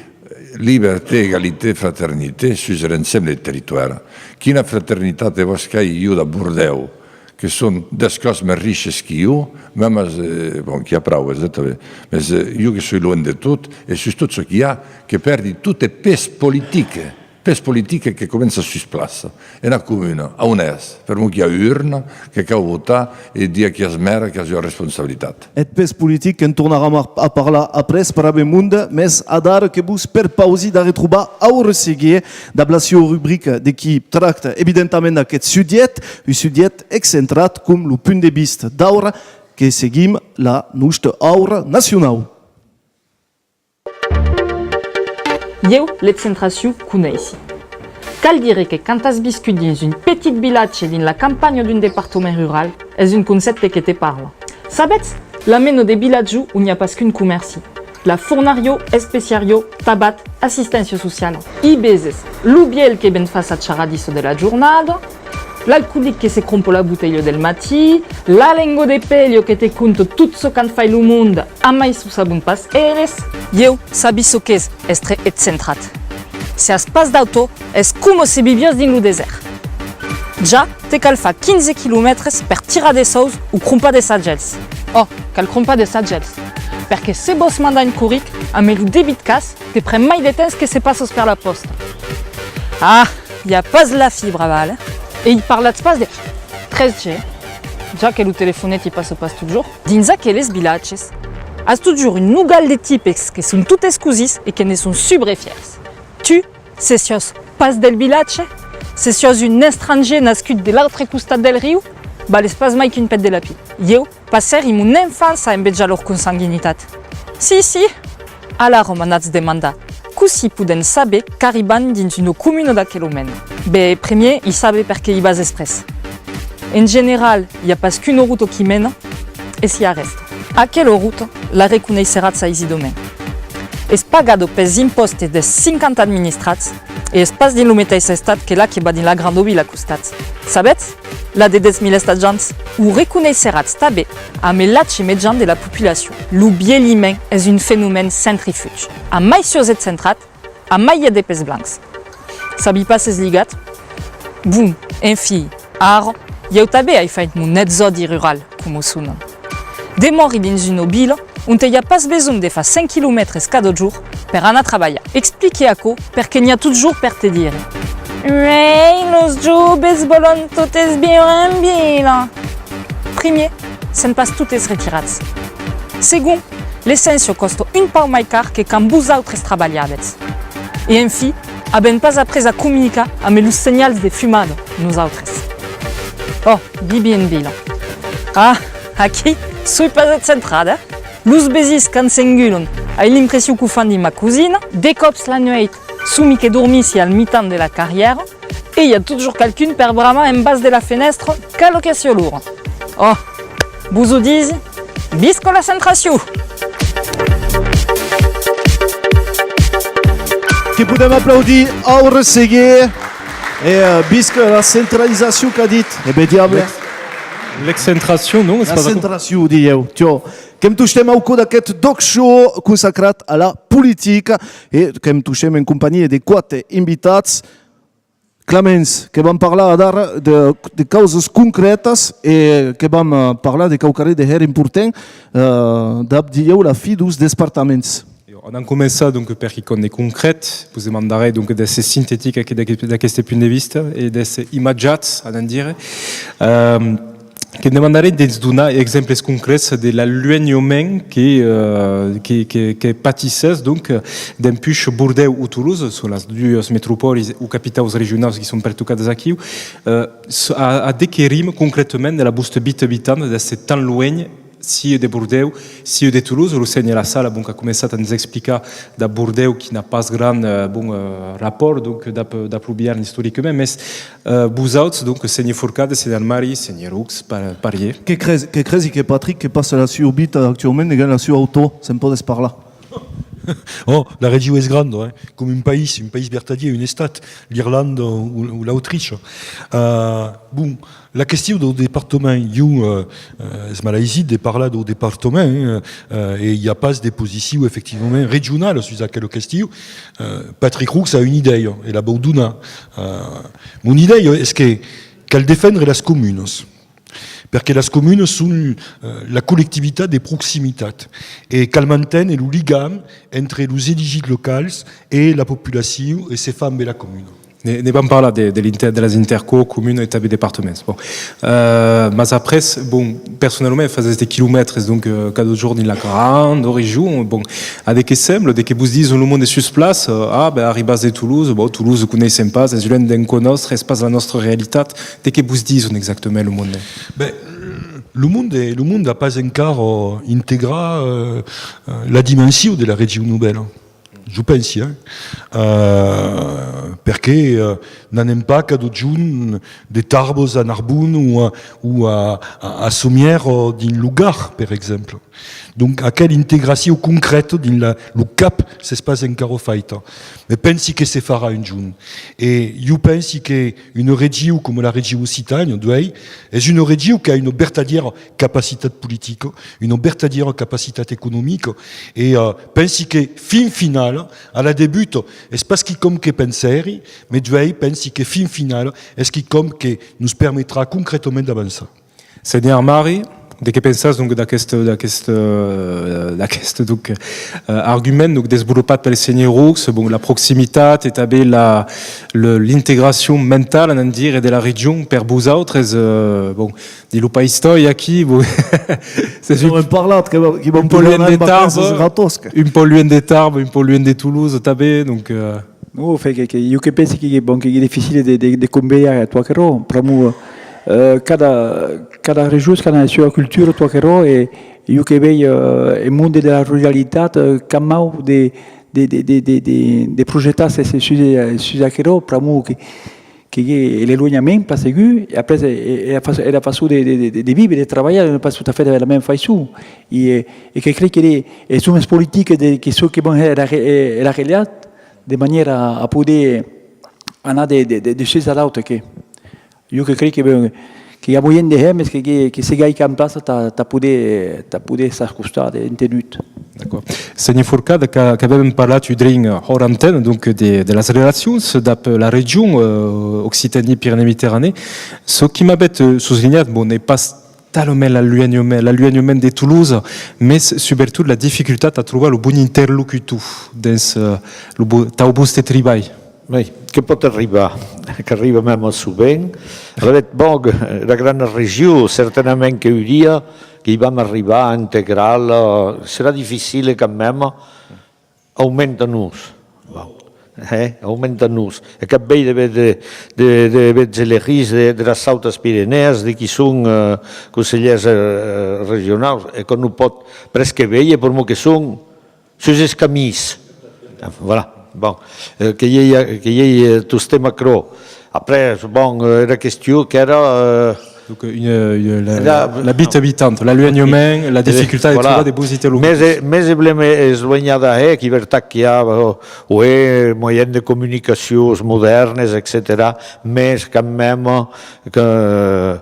libertà, egalità, fraternità, sui insieme del territorio. Che una fraternità te vas che io da Bordeaux, che sono des cose più ricche che io, ma chi ha prova, esattamente. Ma io che sono loin di tutto, e su tutto ciò che ha, che perdi tutte le pes politiche che comincia a si splassa. E una comune, a un'es, per me che ha urna, che ha votato, e dia che ha smera, che ha la responsabilità. Et pes politique en tornarà a parlar après per abbe monde, mais a dar que bus per pausi da retroubar a resseguir da blasio rubrique de qui tracta evidentement d'aquest sujet, un sujet excentrat com lo punt de vista d'aura que seguim la nostra aura nacional. Eu l'excentració coneixi. Cal dire que quand es viscut dins un petit village dins la campagne d'un département rural, és un concepte que te parla. Sabets, la meno de villaggio on n'y a pas qu'un comerci. La fornario, especiario, tabat, assistència sociale. I beses, l'ubiel que ben fa sa charadisso de la giornada, l'alcoolique che si crompo la bottiglia del matì, la lingua de pelio che te conta tutto ce che fai il mondo, a mai su sabun pas eles. Eu sabisso che è tre eccentrat. Se as pas d'auto, es come se vivias din lo desert. Già, te cal fa 15 km per tirar des sous o crompa des sagels. Oh, cal crompa des sagels. Perché se vos manda in curic, a me lo debit cas, te pre mai de temps che se passos per la posta. Ah, y a pas la fibre aval. Et il parla pas de 13G. Già che lo telefonet il passe pas toujours. Dins aquelles villages. As toujours une nougal de types que sont toutes escusis et que ne sont subrefiers. Tu, c'est sios pas del village, c'est sios un étranger nascut de l'altre costat del riu, ba l'espas mai qu'une pète de la pile. Eu, passer i mon enfance a embetja leur consanguinitat. Si, ala romanats demanda. Così poden saber qu'arriban dins una comuna d'aquel omen. Be, premier, i sabe perché i vas express. En general, hi ha pas qu'una route qui mène, et s'y reste. Aquella route la reconeixerat sa isi domen. Es pagado pels impostes des 50 administrats e es pas din lo mateix estat que la que va din la grande vila costat. Sabets? La de 10.000 estatjants ho reconeixerat també amb el latge median de la populació. Lo bieliment és un fenomen centrifuge. A mai sios et centrat, a mai hi ha de pes blancs. Sabi pas es ligat? Bum, en fi, aro, hi ha també ai fait mon net zodi rural, com ho sonen. De mori dins una vila on hi ha pas besoin de fa 5 km cada jour per anar a treballar. Explique a co perquè n'hi ha toujours per te dire. Ei, los joves volen totes viure en vila. Primer, se'n pas totes retirats. Segon, l'essència costa un pau mai car que quan vosaltres treballades. Et en fi, haben pas après a comunicar amb els senyals de fumada, nosaltres. Oh, vivi en vila. Ah, aquí, soy pas et centrada. Los besis quand s'engulen, hai l'impressió que ho fan di ma cosina, de cops la nuit, sumi que dormissi al mitan de la carrière, et il y a toujours quelqu'un per brama en bas de la fenêtre, calocació lourd. Oh, vous ho disi, visca la centració! Que podem applaudir Aure Seguer et bisque la centralisation qu'a dit. Eh ben diable. L'excentration, non? La centració, dieu. Tio. Que hem touchem au code d'aquest doc show consacrat a la politique et que hem touchem en compagnie de quatre invitats. Clemens, que vam parlar d'ara de causes concretes et que vam parlar de caucaré de her important d'abdieu la fi dos departaments. On a començat donc per icone concret, vous demandarez donc des synthétiques d'aquest punt de vista et des imatjats, à dire. Que demandaré de donar exemples concrets de l'allunyament que patissent donc d'un puix Bordeaux ou Toulouse, sur les deux métropoles ou capitales régionales qui sont pertocades aquí, à décrire concrètement de la buste habitant de ce temps loin, si de Bordeaux, si de Toulouse. Le seigneur la salle a commencé à nous expliquer de Bordeaux qui n'a pas grand rapport donc d'approbiar historiquement, mais vous autres donc seigneur Fourcade, seigneur Marie, seigneur Roux, parier. Que crezi que Patrick que passe là-dessus bit actuellement et gagne là-dessus auto, c'est un peu de par là. Oh, la région est grande, hein, comme un pays bertadier, une estat, l'Irlande ou l'Autriche. Bon, la question du département, c'est malaisie de parler du département, et il n'y a pas de position effectivement régionale sur cette question. Patrick Roux a une idée, et la Bauduna. Mon idée est qu'elle défendre les communes. Parce que les communes sont la collectivité des proximités et qu'elles maintiennent le lien entre les éligibles locaux et la population et ses femmes et la commune. Ne vam parlar de les interco, communes et départements. Bon. Mais après, bon, personnellement, je faisais des kilomètres, donc cada jour dans la grande région. Bon, avec que semble, dès que vous dites le monde est sur place, arribas de Toulouse, bon, Toulouse, vous connaissez pas, c'est l'un d'un connaître, c'est pas la notre réalité. Dès que vous dites exactement le monde. Ben, le monde n'a pas encore intégré la dimension de la région nouvelle. Je pense, parce que n'en pas qu'à d'autres jours des tarbes à Narbonne ou à Sommières d'un lugar, par exemple. Donc, à quelle intégration concrète dans le cap s'espace encara faita. Mais pensi que se fera un jour. Et je pense qu'une région comme la région Occitanie, est une région qui a une vertadière capacité politique, une vertadière capacité économique, et pensi que fin final, à la début, est pas ce qui comme que penseri, mais je pense que fin final, est ce qui comme que nous permettra concrètement d'avancer. Seigneur Mari, de que pensas donc d'aquest donc argument donc développat pel Seigneur Roux, bon la proximitat et també l'intégration mentale en dire et de la région per vosaltres bon di lo païstoia aquí bon c'est un parlat qui va un peu loin de Tarbes, un peu loin de Toulouse també donc no fait que io che pensi che bon che è difficile de conveyere toi che ro pramu cada région a la sua cultura toi che ro e io che vedo il mondo della ruralità camau de progettar se su che ro pramu che l'éloignement pas aigu et après la façon de vivre de travailler n'est pas tout à fait la même façon et que crée que les sous politiques qui sont qui vont la réalité de manière à pouvoir aller de choses à l'autre que je crois qu'il y a moyen de faire mais que ces gars qui en place t'as pouvoir s'accoster en tenue. D'accord. Seigneur Fourcade, qu'avem parlat udring hors antenne donc de las relacions d'ap la région Occitanie-Pyrénées-Méditerranée. Ce qui m'avait souligné, bon, n'est pas tellement l'éloignement de Toulouse, mais surtout la difficulté à trouver le bon interlocuteur dans le bost de travail. Oui, que pot arribar, que arriba même souvent. Bon, la grande région, certainement que dia que vam arribar a integrar-la, serà difficile quand même, augmenta-nos. Augmenta-nos. E cap vell de veig elegits de les Altes Pirenees, de qui són consellers regionals, e que no pot presque veure, per molt que són, sus els camins. Voilà. Bon, que hi ha tot este macro. Après, bon, la question que era... Donc, la bite habitante, l'éloignement, la difficulté de trouver des bons interlocuteurs. Més eloignada que veritat que hi ha moyens de comunicació modernes, etc. Més quand même que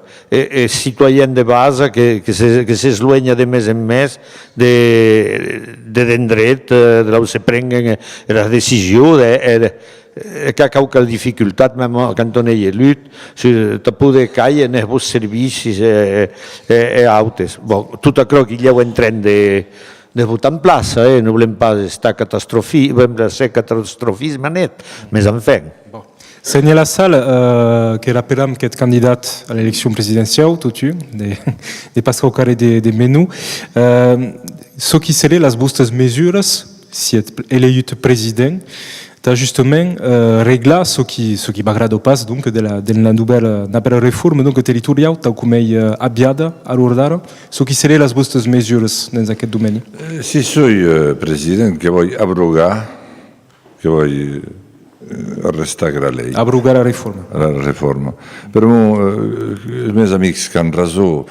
citoyen de base que s'eloigna de més en més d'endret, de on se prenguen les decisions, que cauca dificultat, même quand on est élu, te poder caire en els servicis autes. Bon, tot això que hi ha en tren de votar en plaça, no volem pas estar ser catastrofisme net, mais enfin. Seigneur Lassalle, que rappellam qu'être candidat à l'élection présidentielle, tout de passer au carré des menus, ce qui serait les bonnes mesures, si est élu président, t'as justement réglé ce qui m'agrade pas donc de la nouvelle réforme donc territoriale tal comme est abiada à l'ordre ce qui serait les bonnes mesures dans ce domaine. Si soy président que voy a abrogar que voy restare la lei. Abrogar la réforme. La réforme. Però mes amics que han raison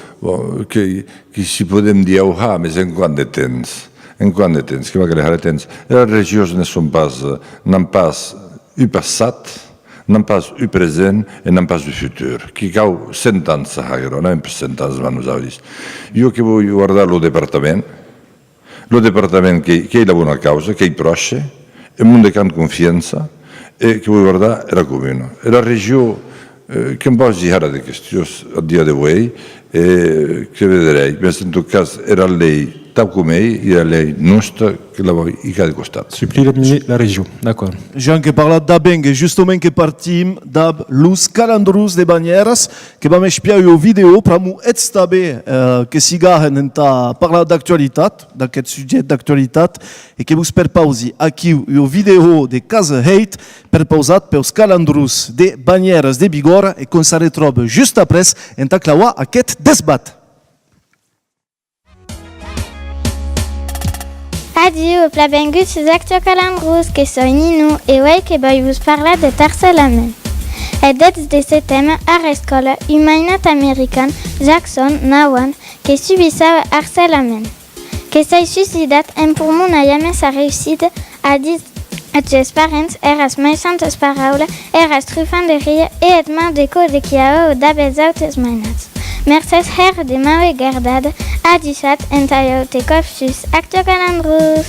que si podem dialogar mais en quant de temps. En quant de temps, que va crear de temps. Les regions n'han pas un passat, n'han pas un present et n'han pas un futur. Qui cau 100 anys a Hagro, no 100 anys van nosaltres. Jo que vull guardar el departament que è la buona causa, che è proche, il mondo che ha confianza e che vull guardar la comuna. E la regione che non posso dire di questioni a dia d'avui e che vedrei, ma in tutto caso era lei tal com ell, i la llei nostra que la voi i cada costat. Suplir la région, d'accord. Jean que parla d'Abeng, justement que partim d'ab Luz Calandrus de Banyeres, que vam espiar o vídeo per mu ets també que sigahen enta parlar d'actualitat, d'aquest sujet d'actualitat, e que vos per pausi aquí o vídeo de Casa Hate per pausat peus Calandrus de Banyeres de Bigorra e qu'on se retrobe just après enta claua aquest desbat. Adieu, benvinguts sus Actio Calandrus, que soy Nino e avui que voi vos parlar de terçament. E dets de ce tema a l'escola un mainat american, Jackson Nawan, que subissava harcelament. que s'ha suicidat en pulmó a jamais sa réussite a dit als seus parents eras mai santes paraules, eras trufant de rir e et mar de code qui a d'abels autes mainats. Mercès her de maue gardad a deixat entalleu te copsus actio calandrus.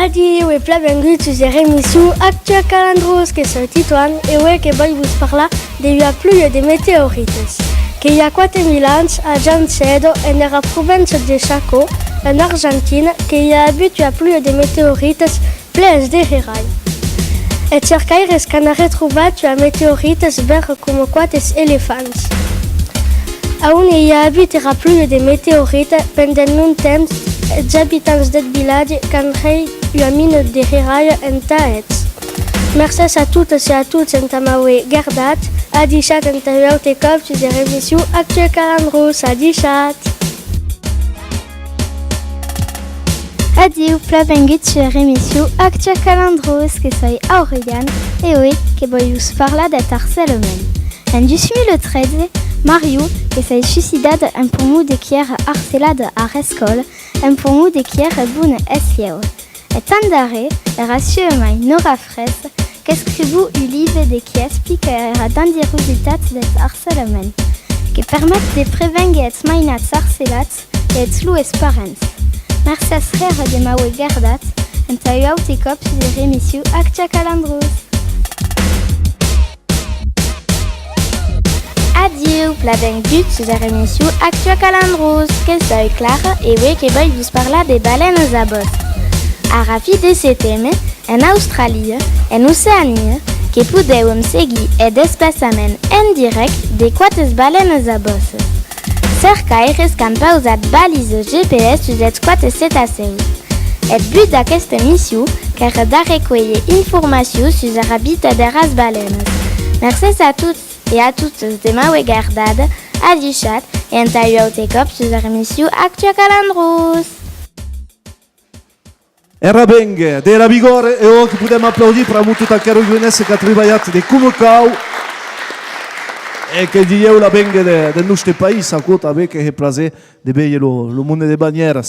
Adieu e pla bengut sus l'émission Actua Calandrus que soy Titoine et ouais que voy vous parler de la pluie de météorites. Que il y a 4000 ans a Jancedo en la province de Chaco en Argentine que il y a habitué la pluie de météorites pleines de rirailles. Et cercaires qu'en a retrouvé la météorites verts comme 4 éléphants. A on y a habité la pluie de météorites pendant un temps. Els habitants del village qu'han rei una mine de riraille en taets. Merci a totes i a tots en tamaué gardat, a deixat en taveu te cops de remissió Actua Calandrus, a deixat. Adieu, pla bengut sur la remissió Actua Calandrus, que soy Aurelian, et oui, que voy vous parler de harcèlement. En 2013, Mario, que s'est suicidé en pomou de quière harcelade à l'escole, en pomou de quière boune esieu. Et tant d'arrêt, rassurement Nora Fraisse, qu'escrivou un livre de qui explique la dangerositat des harcèlements, qui permettent de prévenir les mainats harcelats et les loues parents. Merci à frère de Maui Gardat, en taillou te cops de remissió Actua Calandrus. Adieu, pla bengut sur la remissió Actua Calandrus, que soy Clara et oui que voy vous parler des baleines à bosse. A rafi de setembre, en Australie, en Océanie, que podeu seguir el desplaçament en directe de 4 baleines a bosse. Cercaires qu'han pausat balises GPS sur els 4 cetaceux. El but d'aquesta missió era de recollir informació sur l'hàbitat de les balenes. Merci a tots et à toutes de maue gardada, a deixat e en talleu te cops sur la remissió Actua Calandrus. Era bene, era vigore e ora podem applaudir per tutto il caro Iones che ha lavorato di Cumocau e che dieu la bene del nostro paese, a quota che è plaisir di vedere il mondo delle banniere.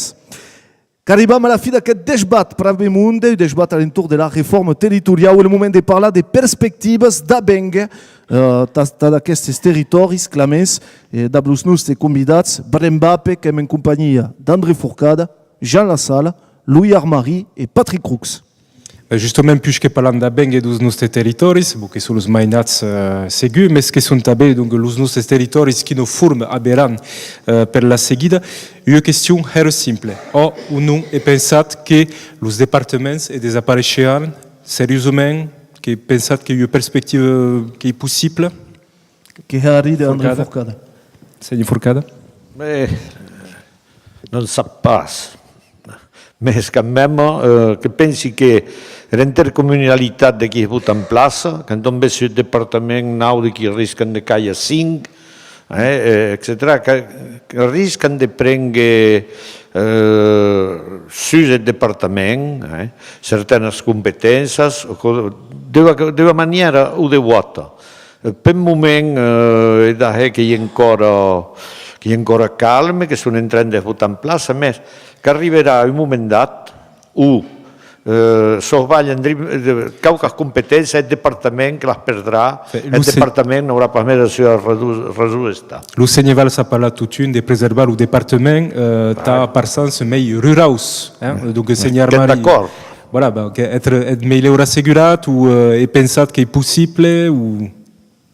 Arriviamo alla fine che débat per il mondo, il débat all'intorno della riforma territoriale, il momento di parlare di prospettive da bene da questi territori claments e da plus nostri convidati, Brembape, che è in compagnia d'André Fourcade, Jean Lassalle, Louis Armari et Patrick Crooks. Justement, puisque parlant da bem dos nostres territoris, que são os mainats segur, mas que são também os nostres territoris que nos formam aberrant per la seguida, uma questão era simple. Ou não é pensado que os departamentos desapareceram seriosamente, que é pensado que uma perspectiva que é possível? Que é a de André Fourcade. Senhor Fourcade? Non sa pas. Mas quand même, que pensi que l'intercommunalitat de qui est en place, quand on va sur le département nou de qui risquent de caire 5, etc., que risquent de prendre sur le département certaines compétences de manière ou de autre. Per il moment, che è ancora calme, che sono in train de votar en place, a més, que arribarà un moment dat où s'ovallen qualques competències, el departament que les perdrà, el departament n'haurà pas més de ser resultat. Lo senyor Valls ha parlat tot un de preservar el departament, ta par sens mei ruraus, donc senyor Armari. D'acord. Voilà, être meilleur assegurat ou est pensat que est possible ou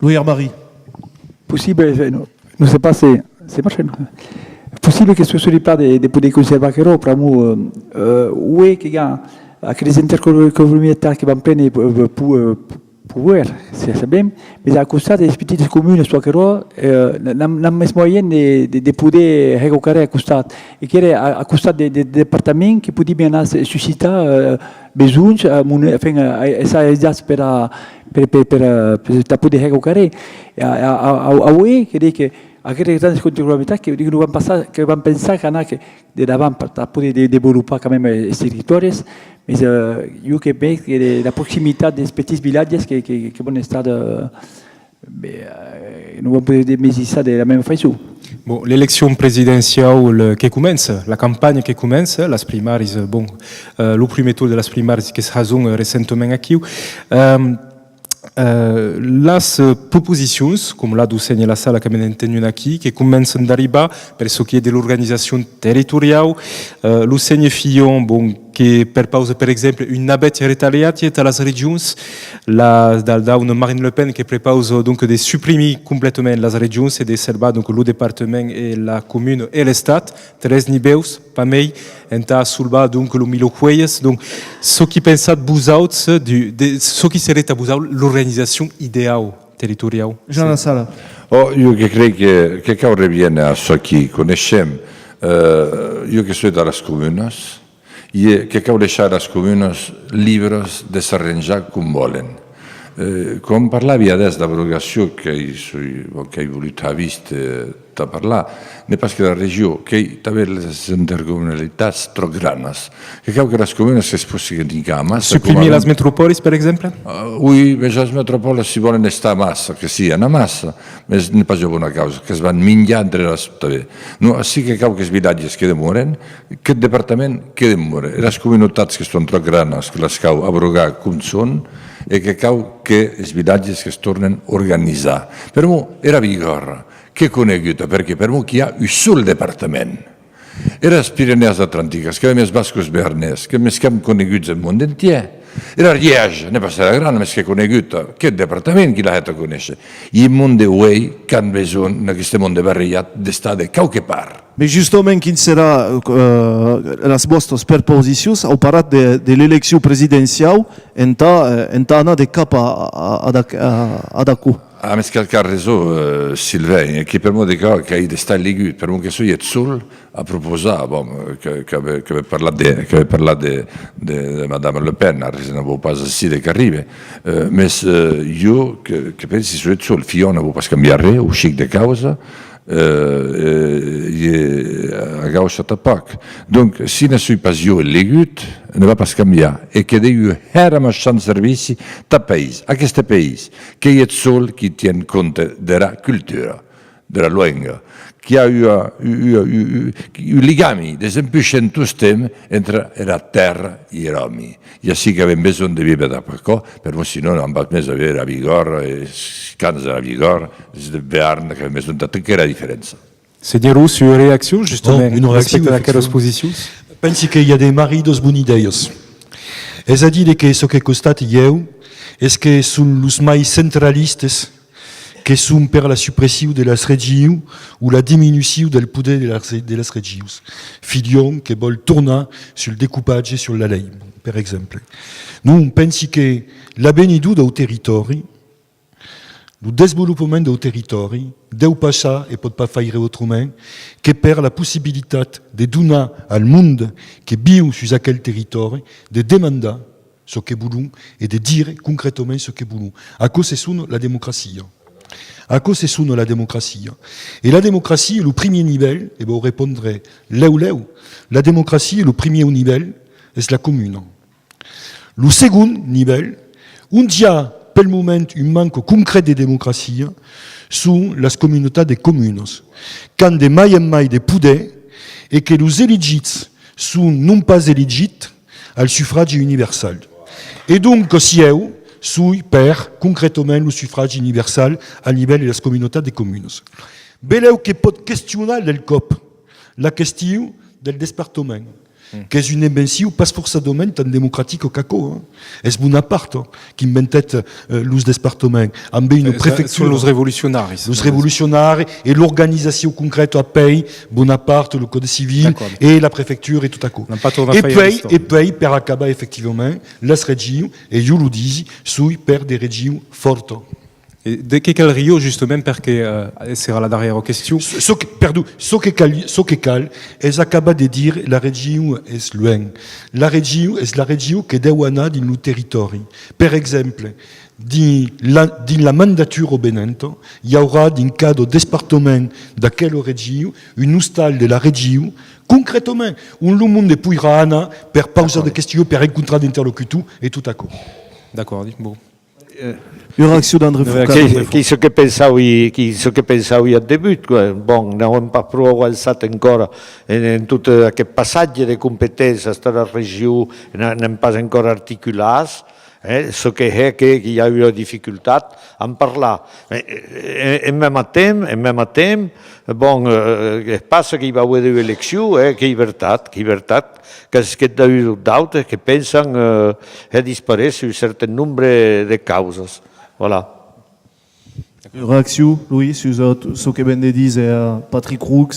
Louis Armari. Possible, non sais pas, c'est machin. Possible que ce soit pas des conservateurs, pour moi, oui, qu'il y a les intercommunalités qui vont prendre pour voir, c'est bien, mais à cause des petites communes, soit que la même moyenne de pouvoir récupérer à cause et qui est à cause des départements qui peuvent bien susciter besoin, enfin, ça existe pour pouvoir récupérer. Oui, qui dit que aquelles grandes contribuabilités que vont penser que de l'avant pour développer quand même ces territoires, mais il y a la proximité des petits villages qui vont estar nous vont poder mesurer ça de la même façon. Bon, l'élection présidentielle qui commence, la campagne qui commence, les primaires, bon, le premier tour de les primaires qui se raison récemment aquí. Les propositions, comme là d'où saigne la salle que m'en tenu aquí, qui commencent d'arriver per ce qui est de l'organisation territoriale, le saigne Fillon, bon, qui propose par exemple une navette retaliative à les régions, une Marine Le Pen qui propose donc de supprimer complètement les régions et de servir donc le département et la commune et l'État, 13 niveaux, pas mal, et souleva donc le mille huellas. Donc, ce qui pense à vous autres, ce qui serait à vous autres l'organisation idéale territoriale. Jean Lassala. Oh, io che credo che reviene a ciò che conosciamo, io che sono dalle comune, che lasciare le comune libere di si arrangiare come vogliono. Come parlavi adesso dell'abrogazione che hai voluto viste da parlare, ne parce che la regione che aveva le intercomunalità troppo grandi, che le comuni si sposano in cama. Supprimer les métropoles, per esempio? Oui, mais les métropoles si vogliono stare massa, che sia una massa, ma non è per una causa, che si vanno mingiando entre le no, sì che causa villaggi che demoren, che departamento che demore, e le comunità che sono troppo grandi, che le cau abrogare come sono, e che cau che i villaggi che si tornano organizzati. Per me era vigore. Che coneguta, perché per me chi ha un solo departamento. Era le Pirenee Atlantiche, che avevano i Bascos Bernesi, che mi siamo coneguti nel mondo intero. Era Liège, ne passava la grande, ma che coneguta, che departamento chi la gente conosce. Il mondo è che hanno bisogno, in questo mondo variato, di stare qualche parte. Mais justement, qui sera las vostres perposicions au parat de l'élection présidentielle en ta de cap a Dacu. Ah, mais quelqu'un a raison, Sylvain, qui per moi dica che il sta ligu, per moi che so io sul a proposare, bon, che aveva parlato di Madame Le Pen, non avevo pas así de che arriva, mais io che pensi sul sul, Fiona non può cambiare, uscire di causa, a causa tapac. Donc, si ne suis pas io ligut, ne va pas cambiare, e che devo era machan servizi da paese, a questo paese, che è sol che tiene conto della cultura, della lingua, che ha i legami, ad esempio, centustem entre la terra e i romi. E così che abbiamo bisogno di vivere da qua, per noi, se no, non abbiamo bisogno di avere la vigore, e scansa la vigore, di vedere che abbiamo bisogno di che la differenza. Signor Rousseau, une réaction, justement, une réaction, respecto a quelle position? Pensi che hi ha dei maridos bunideios. Es a dire que so que costat eu, es que sun los mai centralistes que sont per la suppression de las regions ou la diminution del poder de las regions. Filion que vol tornar sur le découpage sur la lei, per exemple. Nous pensi que la benitud au territori, le développement del territori, deu passar et pot pas faire autrement que per la possibilitat de donar al monde que viu sur aquel territori de demander ce que voulons et de dire concrètement ce que voulons. À cause c'est la démocratie. À cause c'est la démocratie. Et la démocratie est le premier niveau, et vous répondrez leu. La démocratie est le premier niveau, c'est la commune. Le second niveau, un dia pel moment un manque concret de démocratie, sont les communautés de communes. Quand de mai en mai de poder, et que les éligites sont non pas éligites al suffrage universel. Et donc, si eu, sui per concrètement le suffrage universel à niveau de las communautés de communes. Beleu que pot questionar del COP la question del département, que és une invenció pas forçadament tan democràtica qu'aco. És Bonaparte qui inventait los départements, amb une préfecture. Los revolutionaris. Los revolutionaris et l'organisation concrète à pays, Bonaparte, le code civil et la préfecture et tout à coup. Et puis, per acabar effectivement, les régions, et je le dis, sont per des régions fortes. Et de quel Rio, justement, parce que sera la dernière question. Ce que cal, es acaba de dire la région est loin. La région est la région que deu anar dans le territoire. Per exemple, dans la mandature au Benento, il y aura, dans le cas du département d'aquelle région, une hostale de la région, concrètement, où le monde pourra anar per pausa de questions, per rencontrer d'interlocuteurs et tout à coup. D'accord, bon. Une réaction d'André Fourcade. Qui ce que pensava al debut, bon, n'avem pas prou avançat encara en tot aquest passatge de competències de la regió, n'hem pas encara articulats, ce que és que hi ha una dificultat en parlar. En même temps, bon, es passa que hi va haver una elecció, que llibertat, que és que d'autres que pensen que desapareix un certain nombre de causes. Voilà. Une réaction, Louis, sur ce que vient de dire Patrick Roux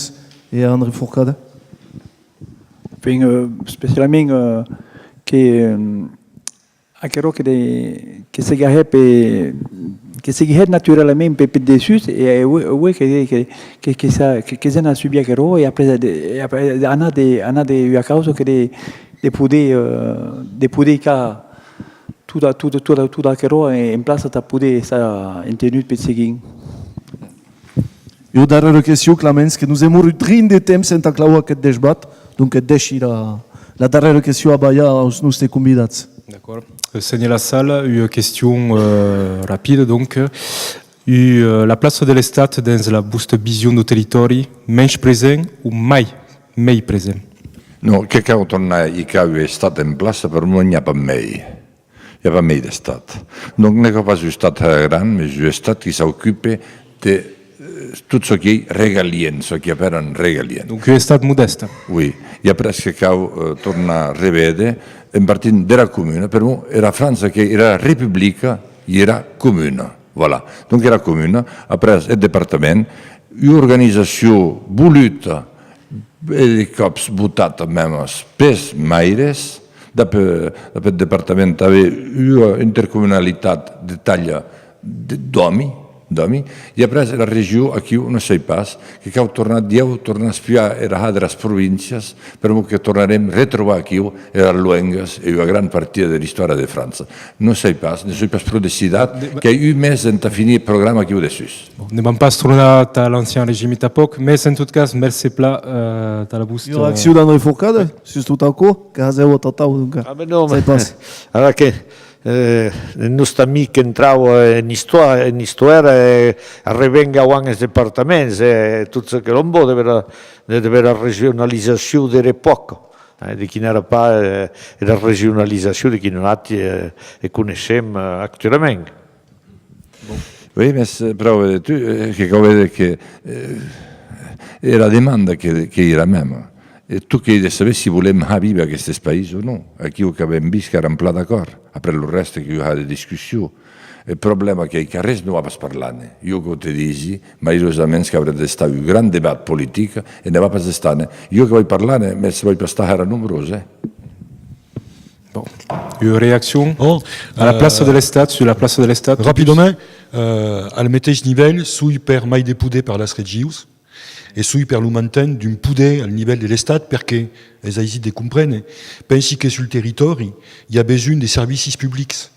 et André Fourcade? Spécialement que aquello que se guérit naturellement per dessus et oui que ça a subi aquello et après on a des causes que de poder qu'à tout aquello en place de poder ça en tenue per seguir. Et dernière question, Clemens, que nous avons eu 30 de temps sans clau aquest debat, donc deixi la dernière question à Baia als nostres convidats. D'accord. Seigneur la salle, une question rapide donc. La place de l'État dans la busta vision du territori, menys present ou mai present? No, che cau tornar i cau è stato in place per moi, il n'y a pas mai. Il n'y a pas mai d'estat. Donc, n'est pas un estat grand, mais un estat qui s'occupe de tout ce qui est régalien, ce qui appelle régalien. Donc, un estat modeste. Oui. I après que cau tornar a revede, en partint de la comuna, per moi, era França che era repubblica i era comuna. Voilà. Donc, era comuna, après el departament, una organització voluta, de cops votat même pes maires, d'après el departament avait una intercomunalitat de talla d'homi, i après la regió aquí no sé pas, que cau tornat a espiar era de les províncies, però que tornarem a retrobar aquí les luengues i una gran partida de l'història de França. No sé pas prou decidat que hi ha més en finir el programa aquí dessus. Ne vam pas tornar a l'ancien régime tampoc, mais en tot cas, merci pla de la busta. Une réaction d'André Fourcade, sur tout à coup, que has eu tatau, donc. Ah, mais non, mais alors que il nostre amic entrava en història revenga a els departaments, tot ce que l'on vol de la regionalització de l'època, de quina era pas la regionalització de quina nosaltres coneixem actualment. Oui, mais prova tu che vede che è la domanda che era même. E tu che devi sapere se volem vivere a questo paese o no. Aquí ho que abbiamo visto che era un pla d'acord. Après il resto che ha di discussione. Il problema è che i carrers non va parlare. Io che ti dici, malheureusamente che avrebbe stato un gran debat politique e ne va pas stare. Io che voglio parlare, ma se voglio stare era numeroso. Bon. Une réaction à la place de l'Estat, sur la place de l'Estat. Rapidement, al mateix nivell, sui per mai depude per les regius, e sui per l'umanten d'un puder al nivell de l'Estat perché, es aisit de comprendre, pensi que sul territori hi ha besoin de servicis publics,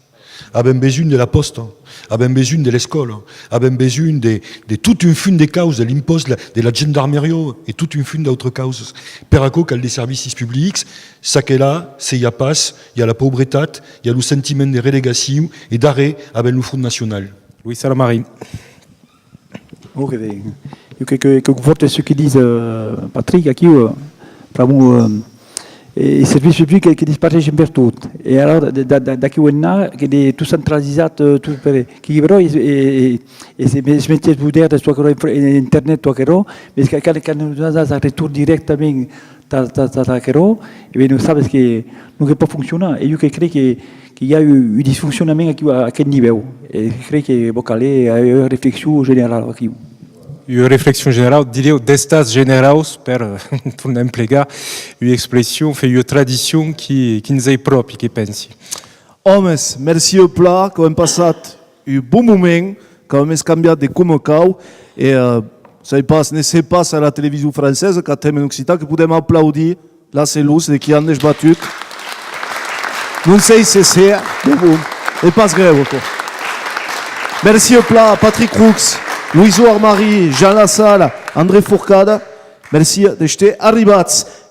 abbiamo besoin de la posta, abbiamo besoin de l'escola, abbiamo besoin de toute une fune de causes, de l'impost de la gendarmerie et toute une fune d'autres causes. Per acò cal des servicis publics, ça que là, se hi ha pas, hi ha la pauvretat, hi ha el sentiment de relégació et d'arrêt avec le Front National. Louis Salamari. Que conforte ce que dit Patrick aquí, i servicis publics que disparaixen per tot. I alors, d'aquí on a, que de tout centralitzat, tot per... Que però, es metge poder de internet, mais que nous avons un retour directement d'aquero, et bien nous savons que nous ne peut pas fonctionner. Et je crois qu'il y a eu un dysfonctionnement à quel niveau. Et je crois qu'il faut aller à une réflexion générale. Une réflexion générale, diria d'estats généraux per implegar une expression, une tradition qui nous est propre, qui pense. Hommes, merci au plat, que hem passat un bon moment, que hem canviat de com cau, et ne sé pas a la televisió francesa, que tem en Occitan, que podem aplaudir la celus de qui han desbatut. Non sei se c'est bon, et pas greu. Merci au plat, Patrick Roux, Louis Armari, Jean Lassalle, André Fourcade, merci d'être arribats.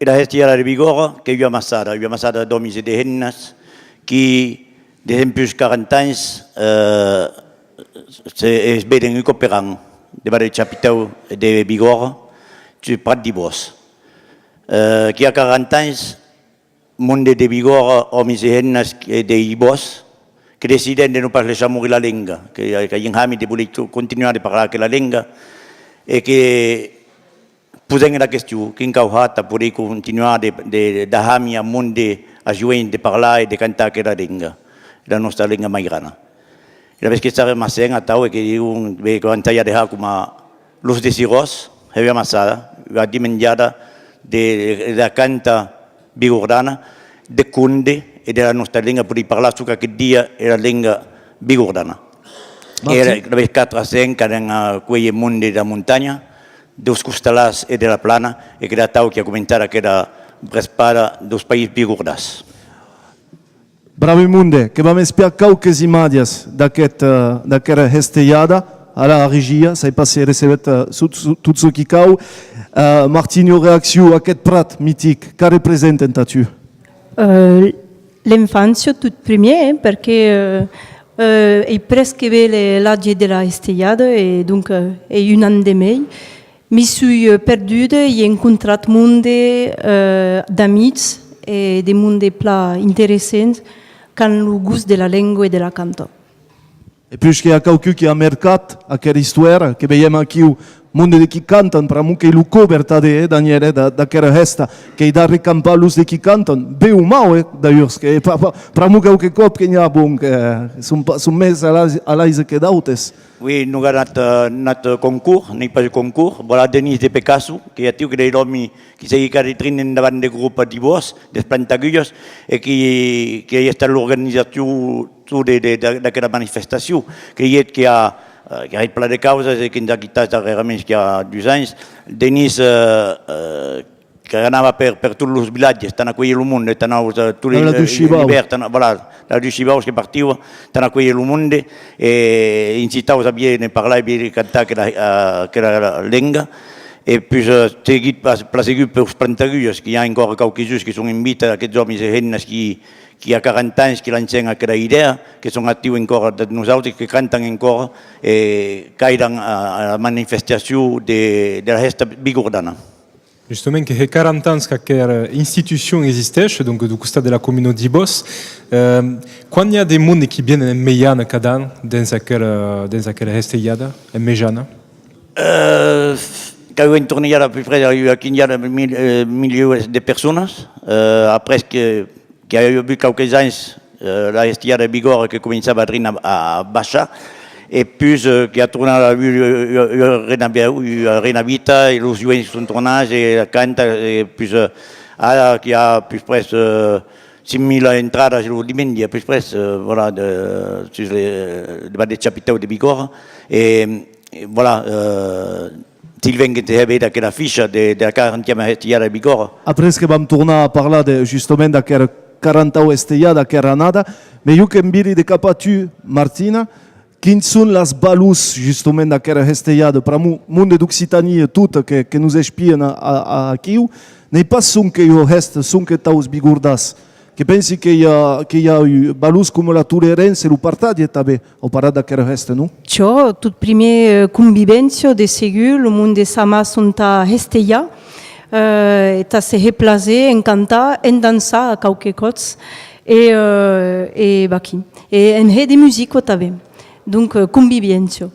la hestiada de Bigorra, que eu amassada domis e de hennas, que desde 40 anys es veden cooperant de la capital de Bigorra, tu Prat di Bos. Que a 40 anys, monde de Bigorra, homes e hennas de Ibos, que deciden de no pas deixar morir la lenga, que en Hami de voler continuar a parlar que la lenga, e que posem la qüestió, quin cauhat a poder continuar de Hami a monde a joint de parlar e de cantar que la lenga, la nostra lenga mai grana. La vez que estava massent a tau e que diu, quan ja deixar com a luz de siros, havia amassada, a dimenjada de la canta bigordana, de Kunde e della nostra lingua per parlare su che dia è la lingua bigordana. E la vez 400 che erano quei mondi della montagna, dos costalas e della plana, e che da tau che ha cominciato che era prespada dos paesi bigordas. Bravi Munde, che vam espiar qualques imatges d'aquesta hestellada a la regia, s'ha passat recebet tot ce qui cau. Martinho, reacció a aquest prat mític, que representen tu? L'infanzia tutto primer, perché è presque l'âge della hestellada e dunque è un anno di me. Mi sono perduta e ho incontrato mondi d'amici e di mondi interessanti che hanno il gusto della lingua e della canto. E più che a qualcuno che ha mercat a questa storia, che vediamo qui, mondo di chi cantano, per che lo coberta de Daniele, da questa gesta, che da ricampare lus di chi cantano, beu mau, d'ailleurs, che per qualche cop che ne ha bon, che sono messi all'aise che dautes. Oui, nous avons notre concours, n'est pas le concours. Voilà Denis de Picasso, qui a tué que les hommes qui s'est carrétrine devant des groupes d'Ibos, des plantagullos, et qui est à l'organisation de la manifestation, qui a plein de causes et qui a quitté darrerament il y a 2 ans. Denis, que anava per tots els vilatges, tant a cuellar el món, tant a tot l'hivern, voilà, la du Xibau que partiu, tant a cuellar el món, e incitau a bien parlar i bien cantar que la lenga, e puis seguit per els plantagullos, que hi ha encara qualques que són invitats a aquests homes i hennes que ha 40 anys que l'ensenyen aquella idea, que són actius encara de nosaltres, que canten encara, cairan a la manifestació de la gesta bigordana. Justement, que 40 ans que quelle institution existe, donc du côté de la communauté d'Ibos, quand il y a des mondes qui viennent en Meyane cadran dans aquella hestellada, en Mejana? Quand on tourne à peu près à 15 millions de personnes, après qu'il y a eu quelques années, la hestellada de Bigorre qui commençait à baixer, et puis qui a tourné la Renavita, et les jouets sont tournage, et la canta, et puis qui a plus presque 6.000 entrades sur le dimanche, plus presque, voilà, sur les capitaux de Bigorre, et voilà, Sylvain qui avait la fiche de la 40e hestellada de Bigorre. Après que vam tornar a parlar justement d'aquesta 40 hestellada que era nada, mais jo que em viri de cap a tu, Martina, quins són les valors justament d'aquesta hestellada per al món d'Occitania tota que nos espien aquí, n'hi pas són que jo hesta, són que taus bigordats, que pensi que hi ha valors com la tolerància, el partatge també, o parat d'aquesta hesta, no? Ciò, tot primer convivència de segur, el món de Sama són ta hestellà, et a se replacer, en cantar, en dansar a qualque cots, e baqui. E en re de musica també. Donc, convivència.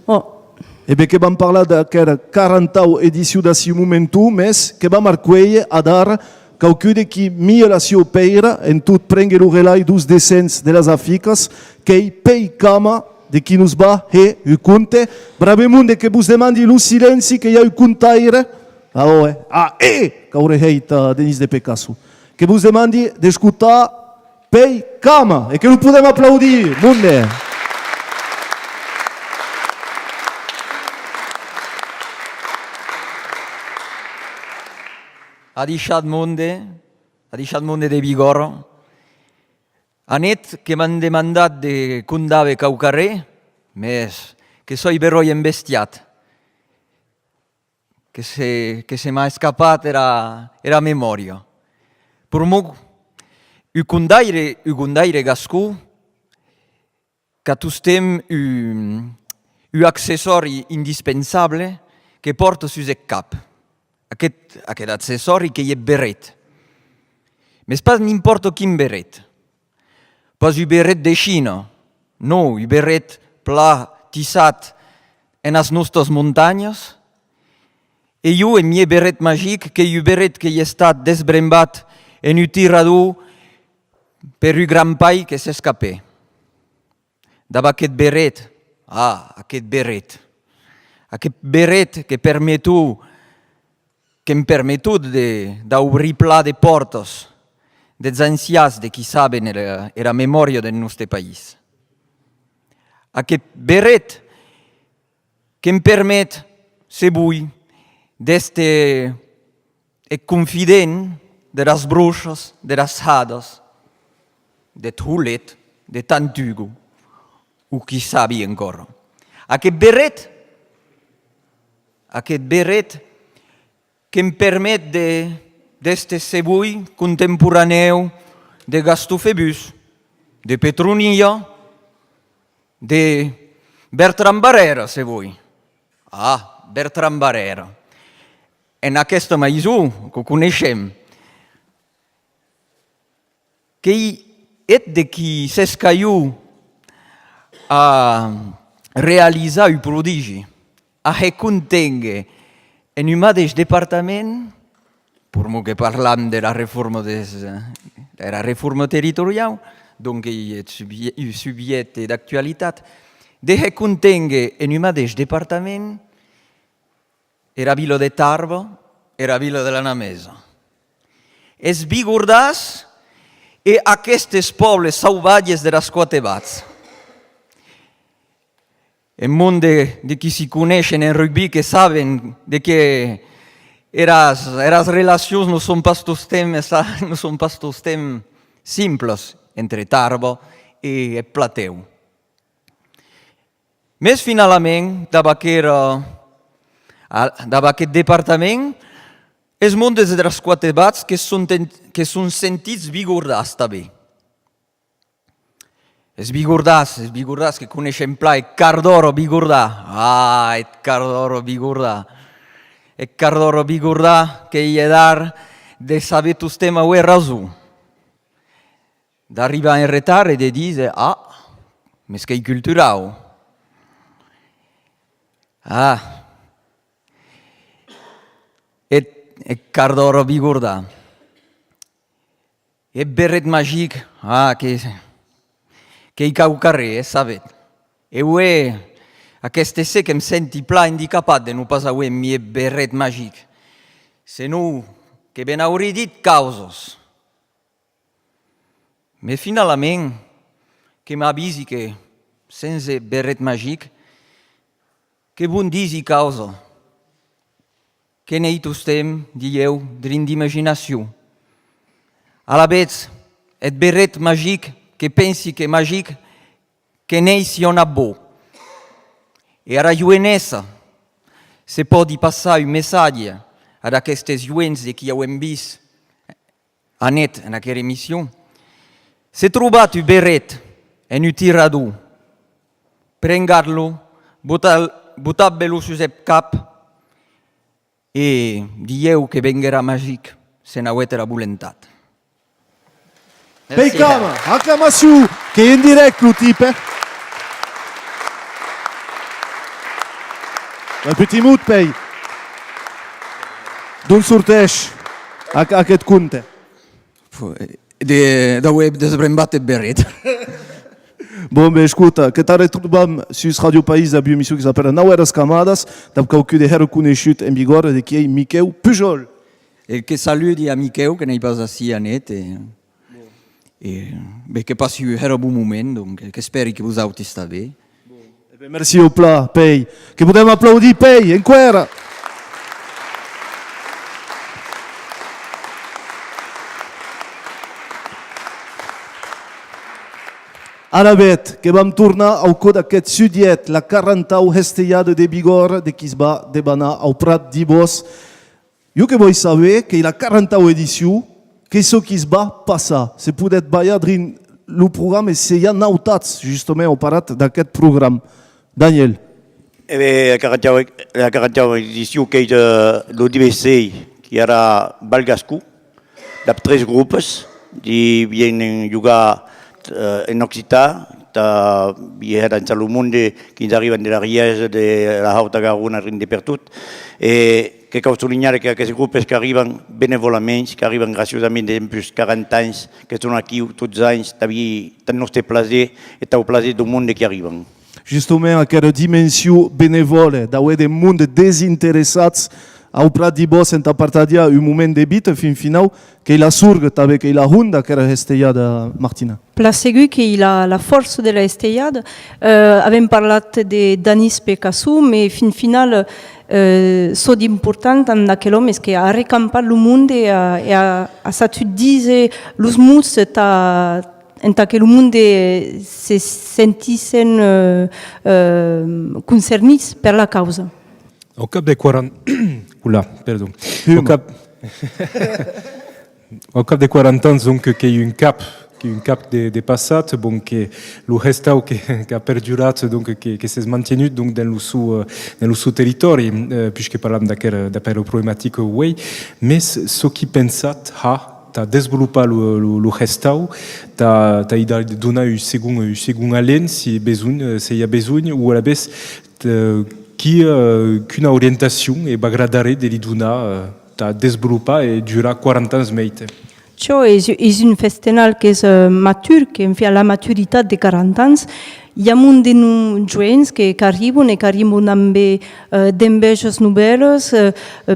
E bé que vam parlar d'aquesta 40 edició d'ací momentu, més que vam arcueir a dar qualcuno qui mia la sua peira en tot prendre el relai dos descents de les Afriques, que hi pei cama de qui nos va e conte, bravemunde que vos demandi lo silenci que hi ha un contaire, que hauré heit Denis de Picasso, que vos demandi d'escoltar pei cama, e que lo podem aplaudir, munde. A deixat monde de Bigorra, anet que m'han demandat de condave caucarrer, més que soy berroi embestiat, que se m'ha escapat era memòria. pour moi, u condaire gascú, que tous tem un accessori indispensable que porta sus el cap. Aquest accessori que hi és beret. Mais pas n'importe quin beret. Pas un beret de Xina. No, un beret pla, tissat en as nostres muntanyes. E jo, en mi beret magic, que un beret que hi ha estat desbrembat en un tirador per un gran pai que s'escapé. Dava aquest beret, aquest beret que em permetut d'obrir pla de portes dels ancians de qui saben la memòria del nostre país. Aquest beret que em permet ser avui d'este confident de les bruixes, de les hades, de Hulet, de Tantugo, o qui sabi encara. Aquest beret que em permet d'este sebui contemporaneu de Gastofebus, de Petronia, de Bertran Barrera, se vull. Bertran Barrera. En aquesta maisó que coneixem, que és de qui s'escaiu a realitzar un prodigi, a recontengue en un mateix departament, per mo que parlam de la reforma territorial, donc és un subjecte d'actualitat, de recontengue en un mateix departament era vila de Tarba, era vila de la Namesa. Es bigordàs e aquestes pobles sauvatges de les quatre bats. En món de qui s'hi coneixen en rugby, que saben de que les relacions no són pas tots temps simples entre Tarba i el Plateu. Més finalment, d'aquest departament, els mondes de les quatre bats que són sentits bigordàs també. Els bigordàs que coneixem pla, el Cardoro bigordà. El Cardoro bigordà. El Cardoro bigordà que hi ha d'art de saber tots temes ho és raso. D'arribar en retard i de dir, més que cultural. El Cardoro bigordà. El beret magic, que hi cau carrer, sabet. E aquest ser que em senti pla indicapat de no pas avui mi beret magic. Senò que ben hauré dit causes. Me finalment, que m'avisi que sense beret magic, que bon disi causa. Que nei tostem, dieu, drin d'imaginació. A la vez, et beret magic, que pensi que magic, que nei si on a bo. E a la lluenesa, se pot passar un missatge a aquestes lluents de qui hem vist a net en aquesta emissió. Se trobat un beret en un tirador, prengar-lo, botar-lo sus el cap e dieu que venguera magic se n'auet la voluntat. Pei Cama, acclamació, que en direct lo type. Un petit mot, Pei. D'on sorteix aquest conte? Da web desbrembat el beret. Bon, ben, escolta, que t'ara trobam sus Radio País a emissió que s'apela Naueres Camades, d'ap qualcú de reconegut en vigor de qui és Miquel Pujol. E que saludi a Miquel, que n'hi pas ací a net, e que passi un bon moment, donc, que esperi que vos auti està bé. Merci au pla, Pei. Que podem applaudir Pei, enquera. Ara bet, que vam tornar au cod d'aquest sudiet, la 40au hestellada de Bigorre, de qui es va debanar au Prat d'Ibos. Jo que vull saber que la 40au edició, que ce qui se bat passa. C'est peut-être bayadrin le programme et c'est ya nautats justement au parat d'aquest programme. Daniel. Eh bien, la 40e édition qui est de l'ODBC, qui era Balgascou, de 13 groupes, qui viennent jouer en Occitan, qui sont dans le monde, qui arrivent de la Riège, de la Haute Garonne, de partout. Et que cal souligner que aquests groupes que arriben benevolament, que arriben graciosament de plus 40 anys, que són aquí tots els anys, tant el nostre plaer i el plaer del món que arriben. Justement, aquella dimensió benevola, d'haver de monde desinteressats, au prat di bos en apartadia un moment de bit fin final, que la surga també, que la hunda que era estellada, Martina. Pla segur que la força de la estellada, avem parlat de Danis Picasso, mais fin final, so d'important en aquell home és que ha recampat el món i ha s'atudit els muts en aquell món se sentissent concernits per la causa. Au cap de 40... Oula, pardon. Au cap de 40 ans, donc, qu'il y a un cap de passat, bon, que le restau qui a perdurat, donc, que s'est maintenu donc, dans le sous-territoire, puisque parlam d'aquella problématique, oui, mais ce qui pensat, t'as développé le restau, t'as donné un second allen, s'il y a besoin, ou à la baisse, qu'une orientation et bagradare de l'iduna t'as développé et dura 40 ans mais Això és un festival que és matur, que en fait la maturitat de 40 anys. Hi ha un de joves que arriben amb d'enveges novel·les.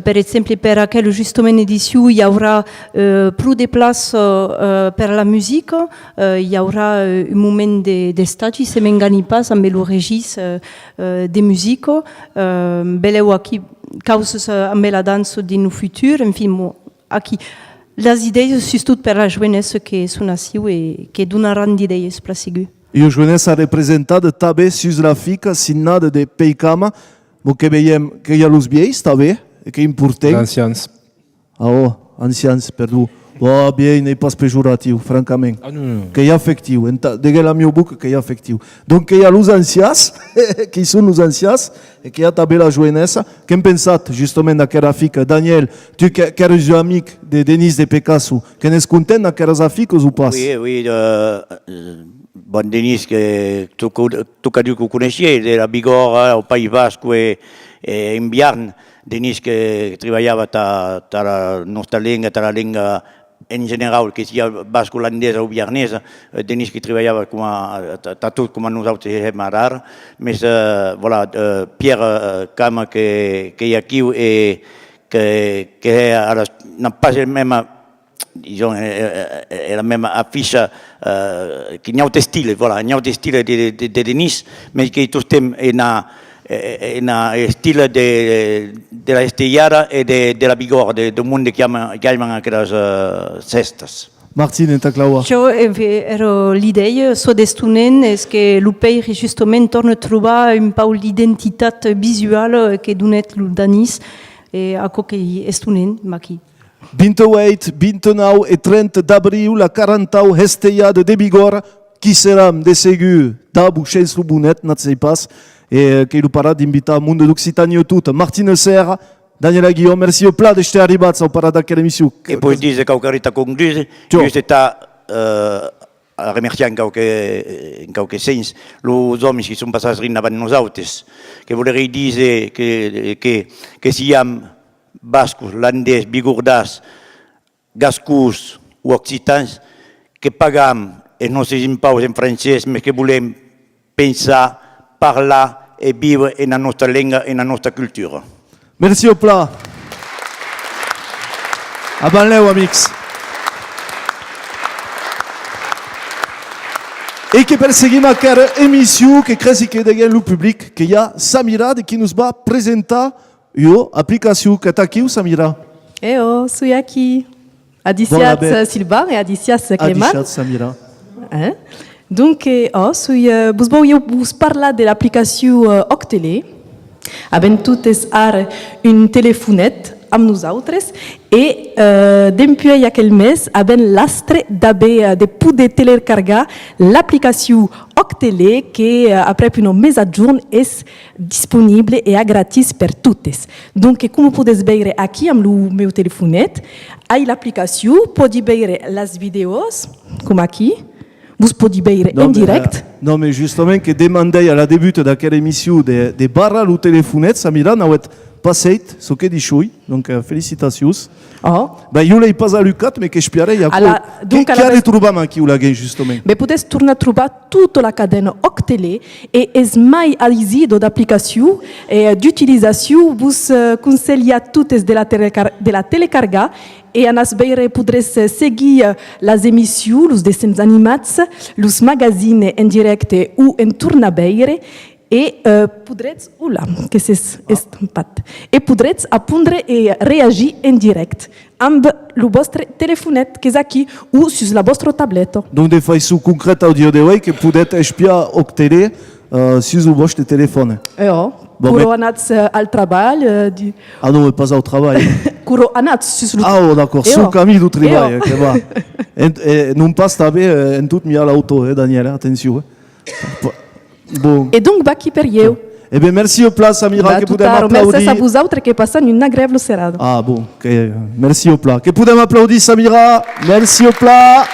Per exemple, per aquella justament edició hi haurà prou de plaça per la música, hi haurà un moment d'estatge, se m'engani pas, amb el regis de música. Veleu aquí causes amb la dansa din el futur, en fi, aquí. Les idees sustot per la jovenesa que són així i que donaran d'idees, per segur. E a jovenesa representada també sus la fica signada de Peicama, que veiem que hi ha els vieis també, que importem. Ancians. Ancians, perdó. Bien, n'est pas pejoratiu, francament. Non. Que hi ha efectiu. Degue la meu boca que hi ha efectiu. Donc que hi ha els ancians, que són els ancians, et que hi ha també la jovenesa. Què hem pensat justament d'aquella fica? Daniel, tu que eres amic de Denis de Picasso, que n'és content d'aquelles fiques o pas? Oui, bon Denis, que tu que ho coneixia, era Bigorra, al País Basc i en Biarn. Denis que treballava a la nostra llengua en general, que sia basco-holandesa o biarnesa, Denis que treballava a tot com a nosaltres hem ara, més Pierre Cama que hi ha aquí i que ara no pas el même la même affiche que n'hi ha un estil, n'hi ha un estil de Denis, mais que tot estem en estil de la estellada i de la vigor, del món que hi ha aquelles cestes. Martine, ta claua. Jo era l'idea, so d'estunent, és que el país justament torna a trobar un pau d'identitat visual que donet el Danis, i això que estunent, aquí. 28, 29 i 30 d'abril, la 40 estellada de Bigorra, qui seram de segur d'abuixens lo bonet, no sei pas, e que il parat d'invitar al món d'Occitània tot. Martina Serra, Daniela Guillaume, merci au plat d'estar arribats al parat d'aquella emissió. E poi dice che ho carita conclusa, giusto sta a remerciare in qualche senso gli uomini che sono passati davanti a noi, che vorrei dire che siamo bascos, landesi, bigordasi, gascus o occitans, che paghiamo i nostri imposti in francese, ma che vogliamo pensare, parlare e vivere nella nostra lingua e nella nostra cultura. Merci au plat. Abanleu, amics. Et que perseguim aquella émission que crezi que deguem le public, que hi ha Samira qui nous va presentar l'applicació que està aquí, Samira. Soy aquí. Adiciat Silva e Adiciat Cleman. Adiciat Samira. Donc, vos parlar de l'applicació Octele. Avem totes ara un telefonet amb nosaltres i dempués aquell mes avem l'astre de poder telecarregar l'aplicació Octele que après un mes adjunt és disponible e é gratis per totes. Donc, como podes veure aqui amb o meu telefonet, aí l'aplicació pode veure les videos, com aqui, vous pouvez veure en direct. Non, mais justement, que demandei à la début d'aquella émission de barra le telefonet, Samira, n'auet passat, ce que dit donc félicitations. Oh. Ben, jo l'he pas a Lucat, mais que espiarei a donc, que ha de trobar aquí o la gen, justement. Mais podes tornar a trobar tota la cadena Octele e és mai alizido d'aplicació e d'utilització. Vos consellia totes de la telecarga e a nas veure podres seguir les emissions, els dessins animats, els magazines en directe o en tornar a veure e podrets, que s'és estampat, e podrets apondre e reagir en direct amb el vostre telefonet que és aquí o sus la vostra tableta. Donc, de façon concrète au dia de hoje, que podet espiar Octele sus o vostre telefone. Curo anats al treball. Ah non, pas au travail. Curo anats sus Ah, oh, d'accord, sur camí du treball, que va. Non pas també en tot mirar l'auto, Daniel, attention. Bon. Et donc, va qui per eu. Eh bien, merci au plat, Samira, que podem applaudir. Merci a vosaltres que passen una grève serada. Ah, bon, okay. Merci au plat. Que podem applaudir, Samira. Merci au plat.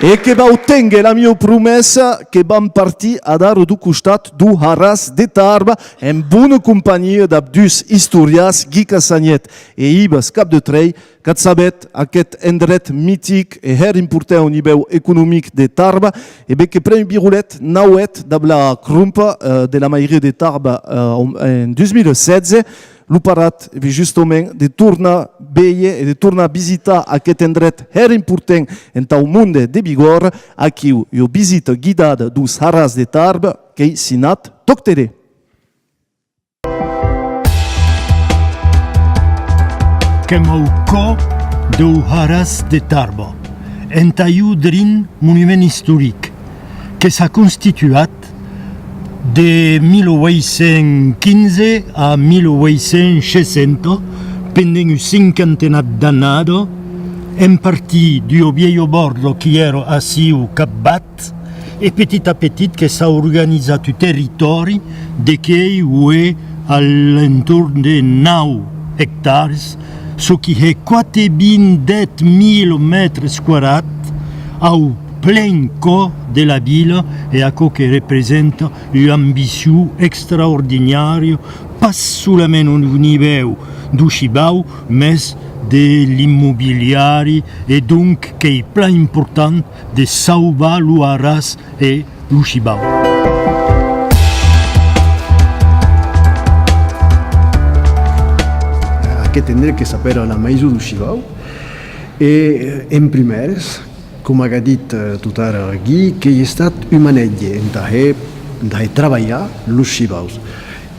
E que vau tengue la mia promessa che vam partir a dar du costat du Arras de Tarbes en bona companyia d'abdus historias Guica Sagnet e Ibes Cap de Trei, que sabet aquest endret mític e her important au nivell economic de Tarbes, e bé que Premi Birolet nauet de la crumpa de la mairie de Tarbes en 2016, l'operat, justament, de tornar a veure i de tornar a visitar aquest endret her important en el món de Bigorre, aquí jo visita guidada dos Arras de Tarbes, que és Sinat Toctere. Que meu co do Arras de Tarbes, en taiu drin monument historic, que s'ha constituat de 1815 a 1860, pendant un cinquantenat d'années, en partie du vieil bordo qui era assis au Cap Bat, et petit à petit que s'ha organisé un territoire de qui est à l'entour de 9 hectares, ce qui est 420 000 mètres carrés au plein cœur de la ville et à ce qui représente une ambition extraordinaire, pas seulement au niveau du Chibau, mais de l'immobilier et donc qui est plus important de sauver le Arras et le Chibau. Aquest endret que s'apera la maïs du Chibau e en primers, com ha dit tot ara aquí, que hi ha estat un manetge de treballar els Chibaus.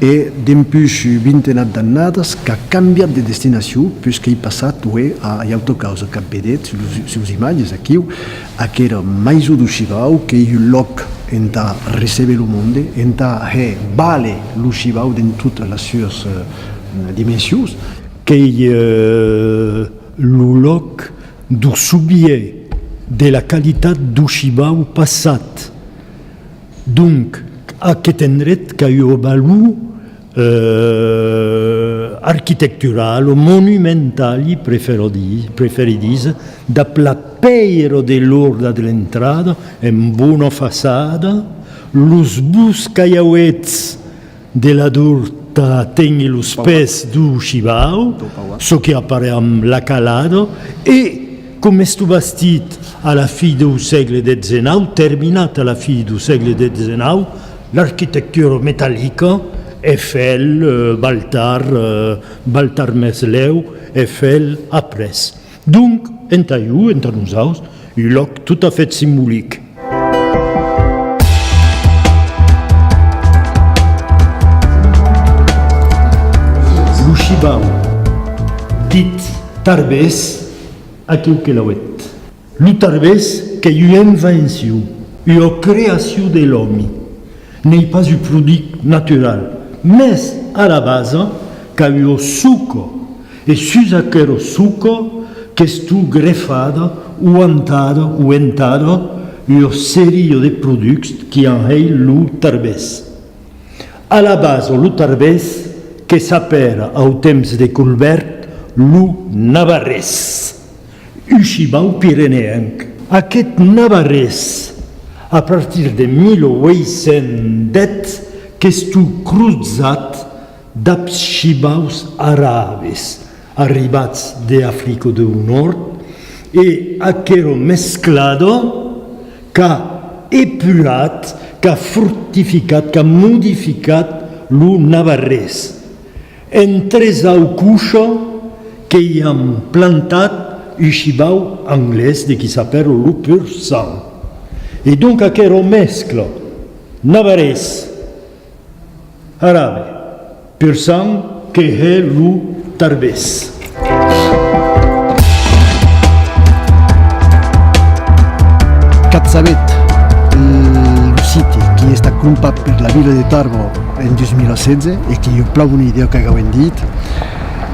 E dempús vintenat d'annades que ha canviat de destinació, puisque hi passat a autocausa cap vedet, sus imatges aquí, que era maïs du Chibau, que hi ha un lloc en ta receber el món, en ta vale el Chibau en totes les seves dimensions. Que hi ha el lloc du soubient de la qualitat du Chibau passat. Donc, aquest endret que hi ha valor architectural, monumental, preferidis, de plapeiro de l'ordre de l'entrada, en bona façada, los bus caiauets de la durta tenen los pes du Chibau, ce qui apparaît amb la calada, e com est bastit a la fi del segle XIX, terminat a la fi del segle XIX, l'arquitectura metàl·lica, Eiffel, Baltar Mesleu, Eiffel après. Donc, entre nosaltres, un lloc tout à fait simbolique. Le Chibau, dit Tarbes, aquí que l'auet. Le Tarbes, que hi ha invenció, la création de l'homme n'est pas un produit naturel, mais à la base, qu'il y a sucre, et sur ce sucre, que est greffado ou entrado une série de produits qui en est le tarbès. À la base, le tarbès, qui s'appelle au temps de Colbert, le navarrès, un chibau pyrénéen. Aquest navarrès, à partir de 1810, que est cruzat d'ab chibaus arabes, arribats d'Àfrica del Nord, et aquero mesclado qu'a epurat, qu'a fortificat, qu'a modificat lo navarrès. En tres aucucho que hi han plantat un chibau anglès de qui s'appelle le pur sang. Et donc aquero mesclo navarrès, arabe, pur sang, que est le tarbès. Catzabet, el sitio que està compat per la vila de Tarbo en 2016 i que hi plau una idea que haguem dit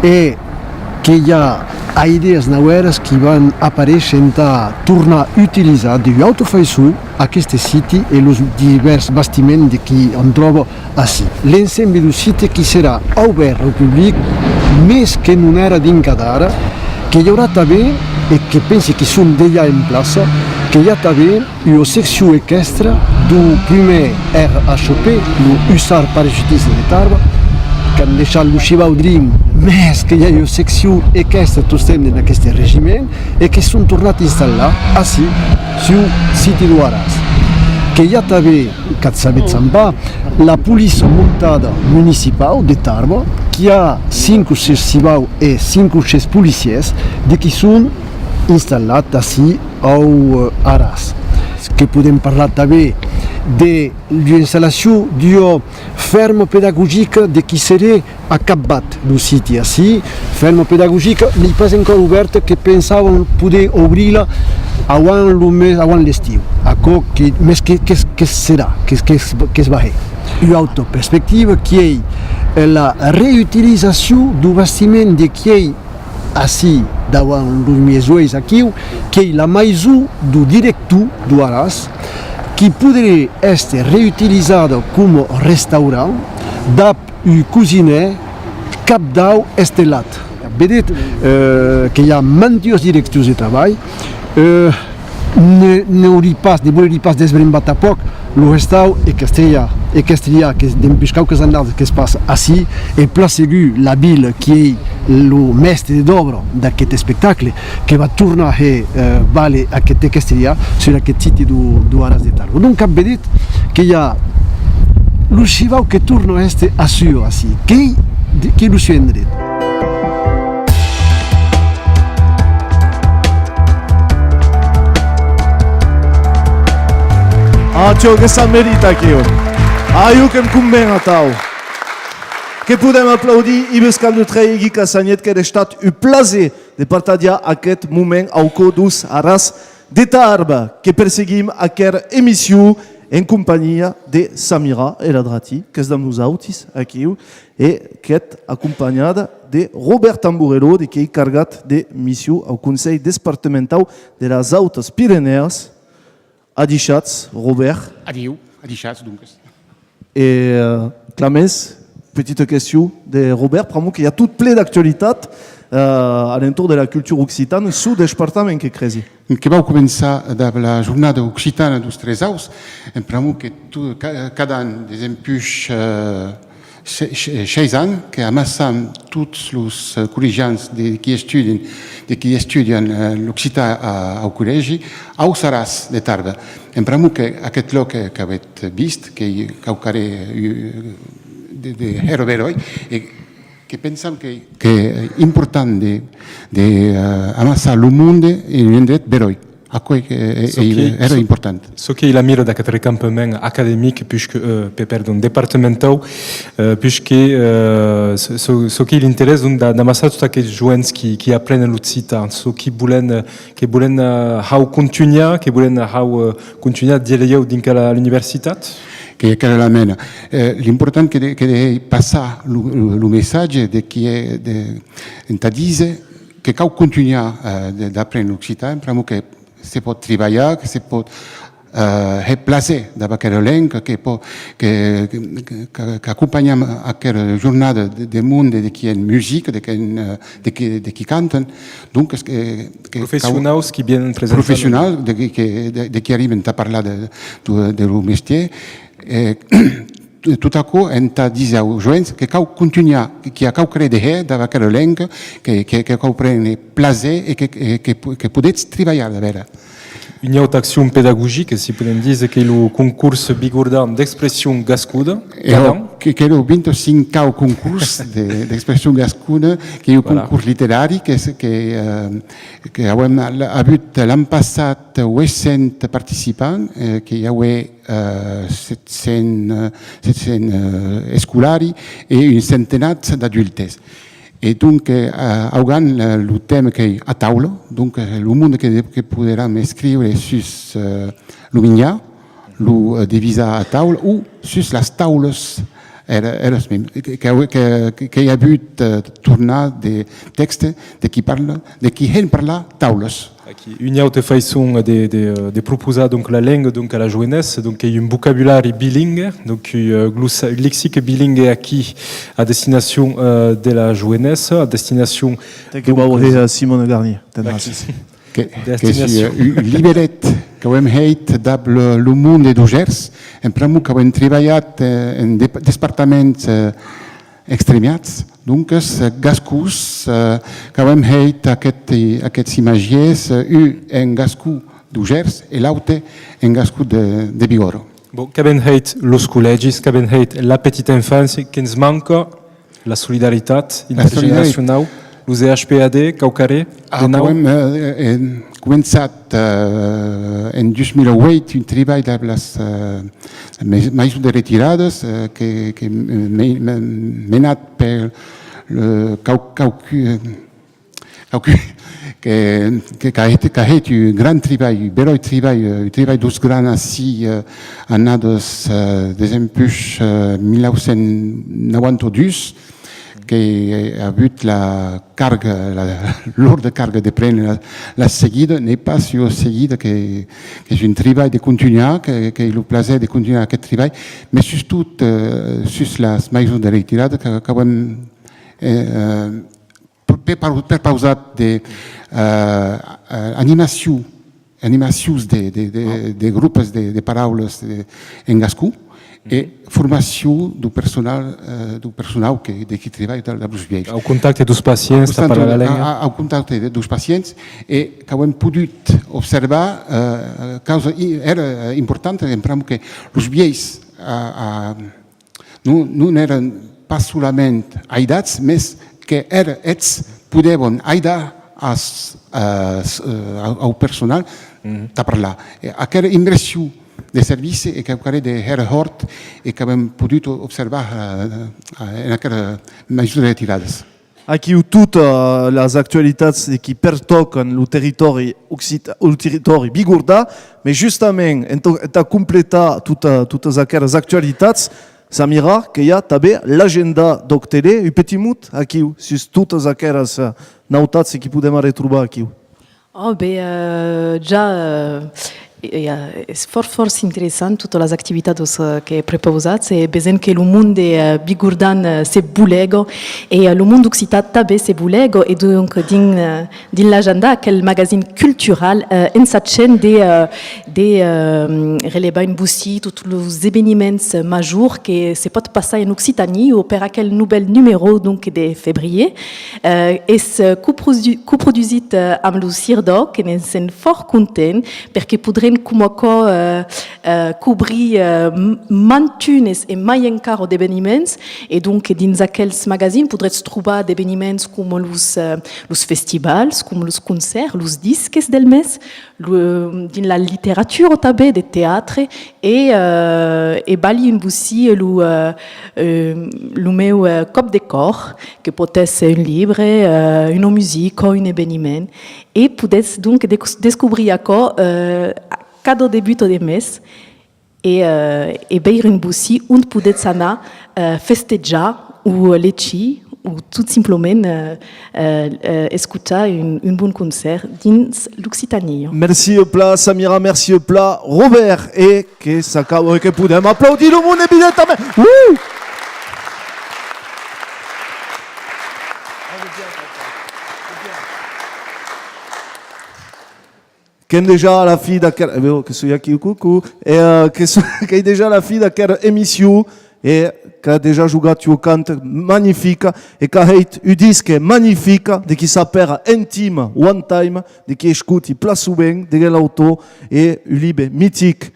és que hi ha idees noves que van aparèixer a tornar a utilitzar de l'autofaiçú aquest siti i els diversos bastiments que on troba així. L'ensemble del siti que serà obert al públic més que en una era d'Incadara, que hi haurà també, i que pensi que són d'allà en plaça, que hi ha també una secció equestre del primer RHP, el Hussar Parachutista de Tarba, que han deixat el Xibau Dream, més que hi ha una secció equestre tots en aquest regiment, i que són tornat a instal·lar així, sur el siti d'Huaraz. Que hi ha també, Catzabet se'n va, la policia muntada municipal de Tarba, que hi ha 5 o 6 Xibau i 5 o 6 policies que són instal·lats així a Aras. Que podem parlar també de l'instal·lació d'una ferma pedagògica de qui serà a Capbat del siti així. Ferma pedagògica n'hi pas encara oberta, que pensàvem poder obrir-la avant l'estiu. Més que serà, que es va fer. Una altra perspectiva que és la reutilització del bastiment de qui és així davant dels meus ulls aquí, que és la maison du director d'Huaraz, que podria ser reutilitzada com a restaurant d'ap un cuisiner capdau estelat. Vedet que hi ha mantios directius de treball, ne voleri pas desbrembat a poc el restau i castellà, que d'empescau que s'han que es passa així, i pla segur la vila que és el mestre d'obra d'aquest espectacle, que va tornar a fer vale aquest castellà sur aquest siti d'Huaraz de Tarbo. Donc hem vedet que hi ha el xibau que torna a ser així, que il·lusió en dret. Ciò che sa merita che io. Io che mi a tau. Che podem applaudir i bescal de Traegui Cassagnet que ha estat un plaisir de partager aquest moment au codus Aras de Tarba, que perseguim aquest emissió en companyia de Samira Eladrati, que és de nosaltres aquí, i que és acompanyada de Robert Tamburello, que és cargat de missió al Consell Departamental de les Altes Pirenees. Adixats, Robert. Adieu, adixats, donc. Et Clamès, petite question de Robert, pramo qu'il y a tout plein d'actualitats à l'entour de la culture occitane sous le département que crezi. Que va començar de la jornada occitana dels tres aus, en pramo que cada any desempuix 6 anys, que amassam tots els col·legians de qui estudien l'occità al col·legi, au Saràs de Tarba. En pramo que aquest lloc que avut vist, que caucaré de hero beroi, que pensam que és important d'amassar el món en un dret beroi. Aquilo era importante. Ce qui est mira da quatre campement académique puisque departamental puisque ce qui l'intéresse donc da massa tout aqueles jovens qui apprennent l'occità, ce qui volen how continuar a dialeu dintre l'universitat. Che è la mena. L'importante che deve passare il messaggio di chi è da dire che cal continuar ad apprendere l'occità, primo che si può lavorare, che si può placer da quella lingua, che accompagniamo a quella giornata del mondo di chi è in musica, di chi canta. Dunque, Professionals qui viennent présenter. Professional, di chi arrivano a parlare del mestiere. Tout à coup, on t'a dit aux jeunes que quand continue, qu'il y a quand créer dans quelle langue, que prenne plaisir et que peut travailler avec. Une autre action pédagogique, si vous pouvez dire, que le concours Bigourdan d'expression gascuda. Che ho vinto 5 concorsi d'expression gascuda, che è un concorso letterario che abbiamo avuto l'anno passato 800 partecipanti, che aveva 700 scolari e un centenario di adulti. E dunque abbiamo il tema che è a tavola, dunque il mondo che potremo scrivere su l'Umignà, lo divisa a tavola o su le tavole che ha avuto tornare dei testi di chi parla taules. Une autre façon de proposer donc la langue donc à la jeunesse, donc il y a un vocabulaire bilingue, donc un lexique bilingue acquis à destination de la jeunesse, à destination. Simone Garnier. Che è un libretto che abbiamo fatto dal mondo di Gers, e abbiamo lavorato in dipartimenti extremiats, dunque gascus che abbiamo fatto aquests imagiers, un en gascù di Gers e l'altre en gascù de Bigorre. Bon, che abbiamo fatto los collegis, che abbiamo fatto la petite enfance, che ens manca la solidaritat intergeneracional. Los EHPAD, Caucaré? Abbiamo cominciato in 2008 un lavoro per maestri de retirades che è menato per che ha fatto un grande lavoro, un vero lavoro dos grans annados, ad esempio, 1992, che ha avuto la lourde carga di prendere la seguita, n'est pas sur seguita che è un lavoro di continuare, che è il piacere di continuare questo lavoro, ma soprattutto sulle maison de retirada che abbiamo per pausare di animazioni di gruppi di parole in gascù, e formazione del personale che lavora da Brusviers. Au contatto dos pazienti, au contatto dos pazienti, e che abbiamo potuto osservare causa era importante che Brusviers non erano pas solamente aidati, ma che potevano aiutare al personale a parlare. Quella impressione dei servizi e che era hort e che abbiamo potuto osservare in quella misura retirate. Aqui tutte le attualità che pertoccano il territorio bigorda, ma giustamente per completare tutte quelle attualità, Samira, che ha anche l'agenda d'Octele, un petit mot aqui su tutte quelle notizie che possiamo ritrovare qui. Oh, già è forse interessante tutte le attività che proposate, e penso che il mondo bigordan si bulego e il mondo occitan també si bulego, e donc din l'agenda quel magazine culturel in s'accende de relevar in bussi tutti gli événements majeurs che si pot passare in Occitanie o per quel nouvel numéro donc de février es coprodusit amb lo CIRDO, che ne sen fort content perché podrem comaco cobrir mantunes e mai encara d'eveniments, e donc dins aquells magazines podrets trobar d'eveniments com los festivals, com los concerts, los disques del mes, dans la littérature tabé des théâtres et bali une boussi le meu cop de corps que peut être un livre, une musique ou un événement et pouvez donc découvrir encore cada début de mes et beir une boussi où pouvez sana festejar ou lechi ou tout simplement écouter un bon concert dans l'Occitanie. Merci plat Samira, merci plat Robert et que ça que pouvons applaudir le monde évidemment. Qu'est déjà la fille d'aquelle que soit qui coucou et que est déjà la fille d'aquelle émission et qui a déjà joué au cante magnifique et qui a fait un disque magnifique de qui s'appelle Intime One Time de qui écoute place souvent de l'auto et un libre mythique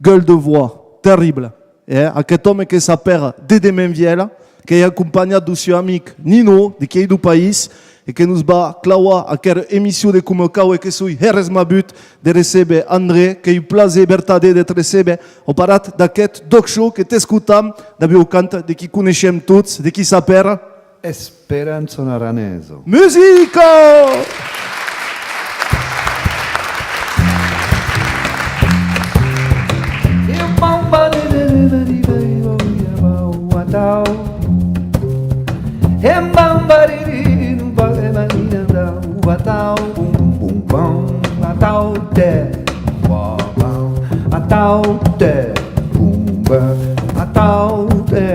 gueule de voix terrible et à cet homme qui s'appelle Dédé Menviel qui est accompagné de son ami Nino de qui est du pays et que nous va clawa à quelle émission de Kumokao et que suis Heres Mabut de receber André qui est plaisir vertade d'être receber au parat d'aquest doc show que t'escutam d'abio cante de qui connaissons tous de qui s'appelle Esperanza Naraneso. Musico! Batau, bum bum bum, batau te, batau te, bum bum, batau te,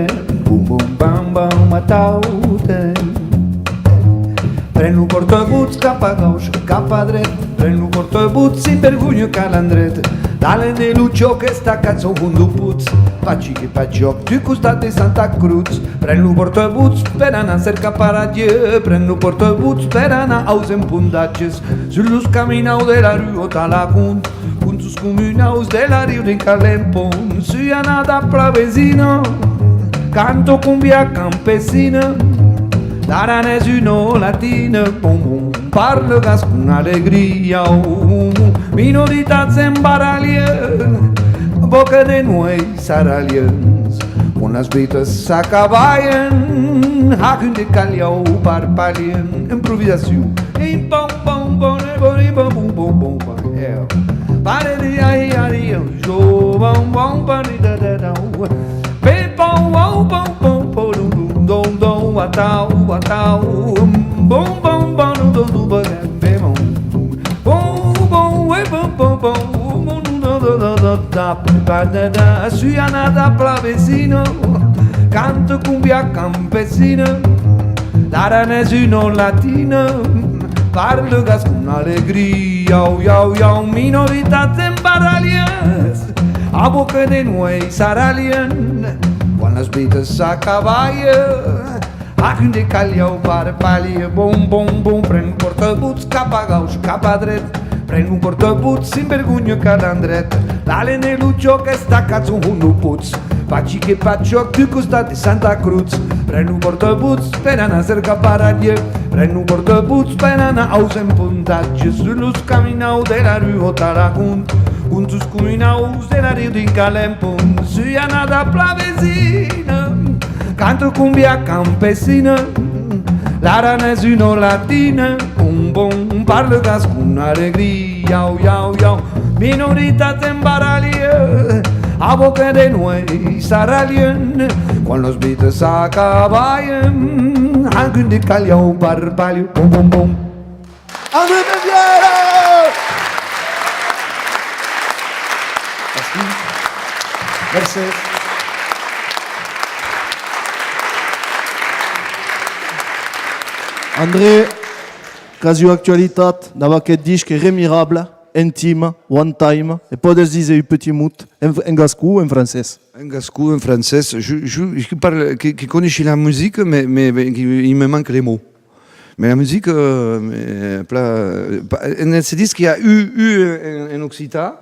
bum bum bam bam, batau te. Pren-lo portabuts cap a gauche, cap a dret, pren-lo portabuts sin vergonya calandret. Dale Neluccio che sta cazzo con un puz, facci che faccio, tu costate Santa Cruz. Pren-lo portabuts per anar cerca paratge, pren-lo portabuts per anar aus en pundatges. Sullos caminau de la rue Otalacun, con sus comunaus de la riu din Calempon. Sui anada pravesina, canto cumbia campesina. L'aranès uno latina, bom bom, parle gas con alegria, minoritats en baralien, boca de noi saraliens, on les vites s'acabaien, hagen de caliau parpalien, improvisació, i pom pom pom bom bom bom bom bom, pare de ai ai jo bom bom pare da da da, pe pom pom pom pom pom dom dom atau atau bom bom bom do do bom bom bom we bom bom bom da da da sui anada plavesino canto cumbia campesina l'aranès uno latina parle gas con alegria iau iau minoritats en baralies a boca de noi saralien quan les vides s'acabaien, hagen de caliau parpallia, bom bom bom, pren portabuts cap a gauche, cap a dret, pren un portabuts sin vergonya calandret, dale Neluccio che sta cazzo un no puz, facci che faccio tu costate Santa Cruz, pren un portabuts per anar cerca paratge, pren un portabuts per anar aus en puntatge, sullos caminau de la rue Otalacun, con sus comunaus de la riu din Calempon, sui anada plavesina, canto cumbia campesina, l'aranès uno latina, bom bom, parle gas con alegria, iau iau, minoritats en barallia, a boca de noi saralien, quan los vites s'acabaien, hagen de caliau parpalio, bom bom bom. André Menviel! Merci. André, quasi actualitat, dans aquest disque remirable, intime, one time, et podes dire un petit mot en gascou ou en français? En gascou, en français, je connais la musique, mais il me manque les mots. Mais la musique, c'est disque qu'il y a eu en Occitan,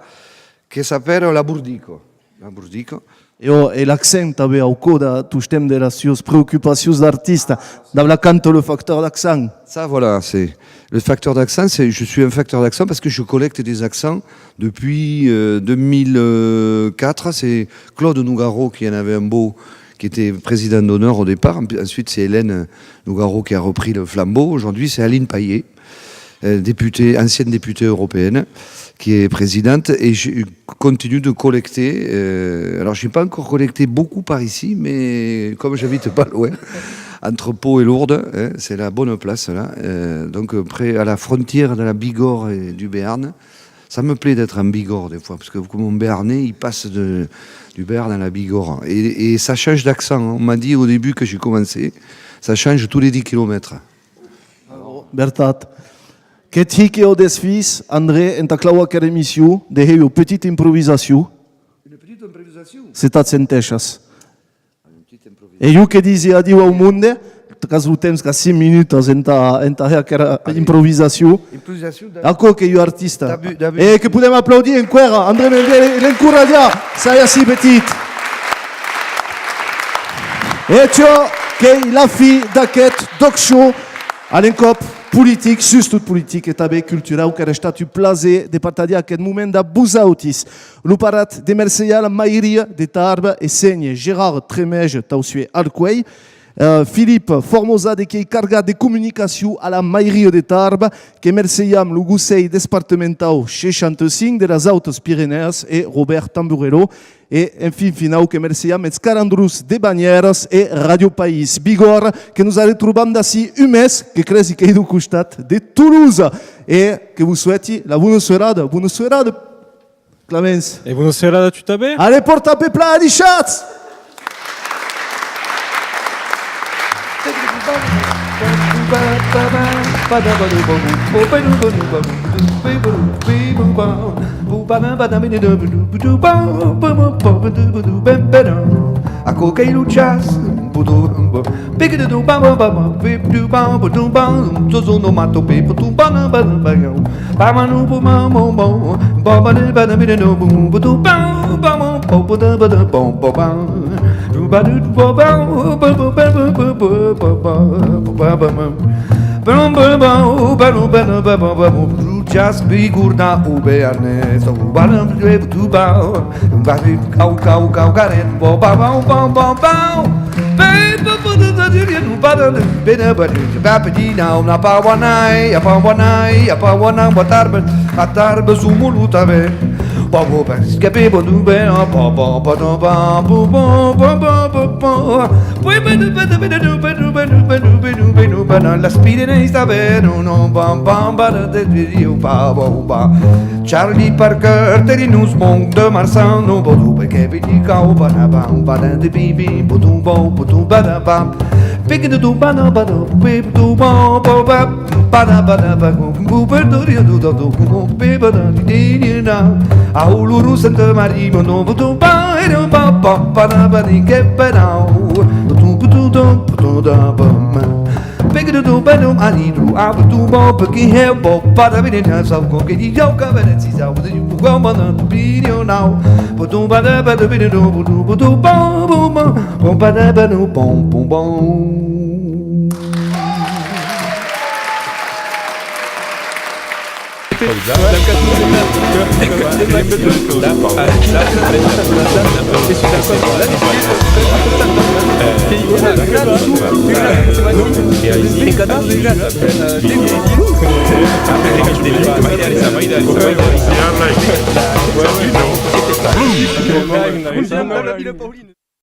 qui s'appelle La Bourdico. La Bourdico. Et l'accent també au code tous thèmes de les préoccupations d'artistes. Dans la cante le facteur d'accent. Ça voilà, c'est Le facteur d'accent, je suis un facteur d'accent parce que je collecte des accents depuis 2004. C'est Claude Nougaro qui en avait un beau, qui était président d'honneur au départ. Ensuite, c'est Hélène Nougaro qui a repris le flambeau. Aujourd'hui, c'est Aline Paillet, ancienne députée européenne, qui est présidente. Et je continue de collecter. Alors, je n'ai pas encore collecté beaucoup par ici, mais comme j'habite pas loin, entre Pau et Lourdes, hein, c'est la bonne place là. Donc, près à la frontière de la Bigorre et du Béarn. Ça me plaît d'être en Bigorre des fois, parce que comme mon Béarnais, il passe du Béarn à la Bigorre. Et ça change d'accent. On m'a dit au début que j'ai commencé, ça change tous les 10 km. Bertat. Qu'est-ce que des fils, André, en ta claua care émission, de une petite improvisation. Une petite improvisation. C'est à Centeixas. Et je que disais à dire au monde, quand nous temos 6 minutes en ta improvisation. Encore que je artiste. Et que podem applaudir encore André Mendier, l'encourager, ça est si petite. Et tu que la fille d'aquest doc show à l'encop politique, sus toute politique et també culturau care statu plaze de partager aquest moment d'abusautis. L'oparat de Merseia la maioria de Tarbes et Seigne Gérard Tremege tausue Arcueil, Philippe Formosa de qui carga de communication à la maioria de Tarbes, que Merseiam le Goussei départemental 65 de las Altes Pyrénées et Robert Tamburello, et enfin finau que Merseiam et Carandrus de Banyeres et Radio País Bigorre, que nous allons trouver d'ací un mes, que crezi que est du costat de Toulouse, et que vous souhaitez la bonne soirade, Clemens. Et bonne soirade, tu t'abais? Allez, porte à peu plat, des chats! A coqueiro jazz, pique do bamba bamba, do bamba do bamba, zozo no mato pepo do bamba bamba, bamanu bumamo bom, bamba de bada bida no bum, do bamba bamba, popo da bada bom bom, do badu bom bom, just bigurna u Béarnais, so balam tu bao, babi kau garet, bo ba ba ba ba ba. Baby, put it in the bottle, better but rapidly now, na pa wanai, batarbe, sumulutabe. Babo bas, capebo du be, ba ba ba ba ba ba ba ba ba. We better la speed in sta bene, no bam bam ba de video ba ba. Charlie Parker, Terry Newsmong, de Marsan, no bodu, perché vedi cau ba bam ba de bibi, bodu ba da bam. Pick it do ba ba do, we do ba ba ba ba ba go do be ba di na. Auluru Santa Maria, no do ba ba ba ba di che ba da ba. Pick it do ba no ani do a do ba perché help ba da bi na sa go che di yo ka ba si sa wo you go ma na video now. Do ba da ba bi do ba da no bom.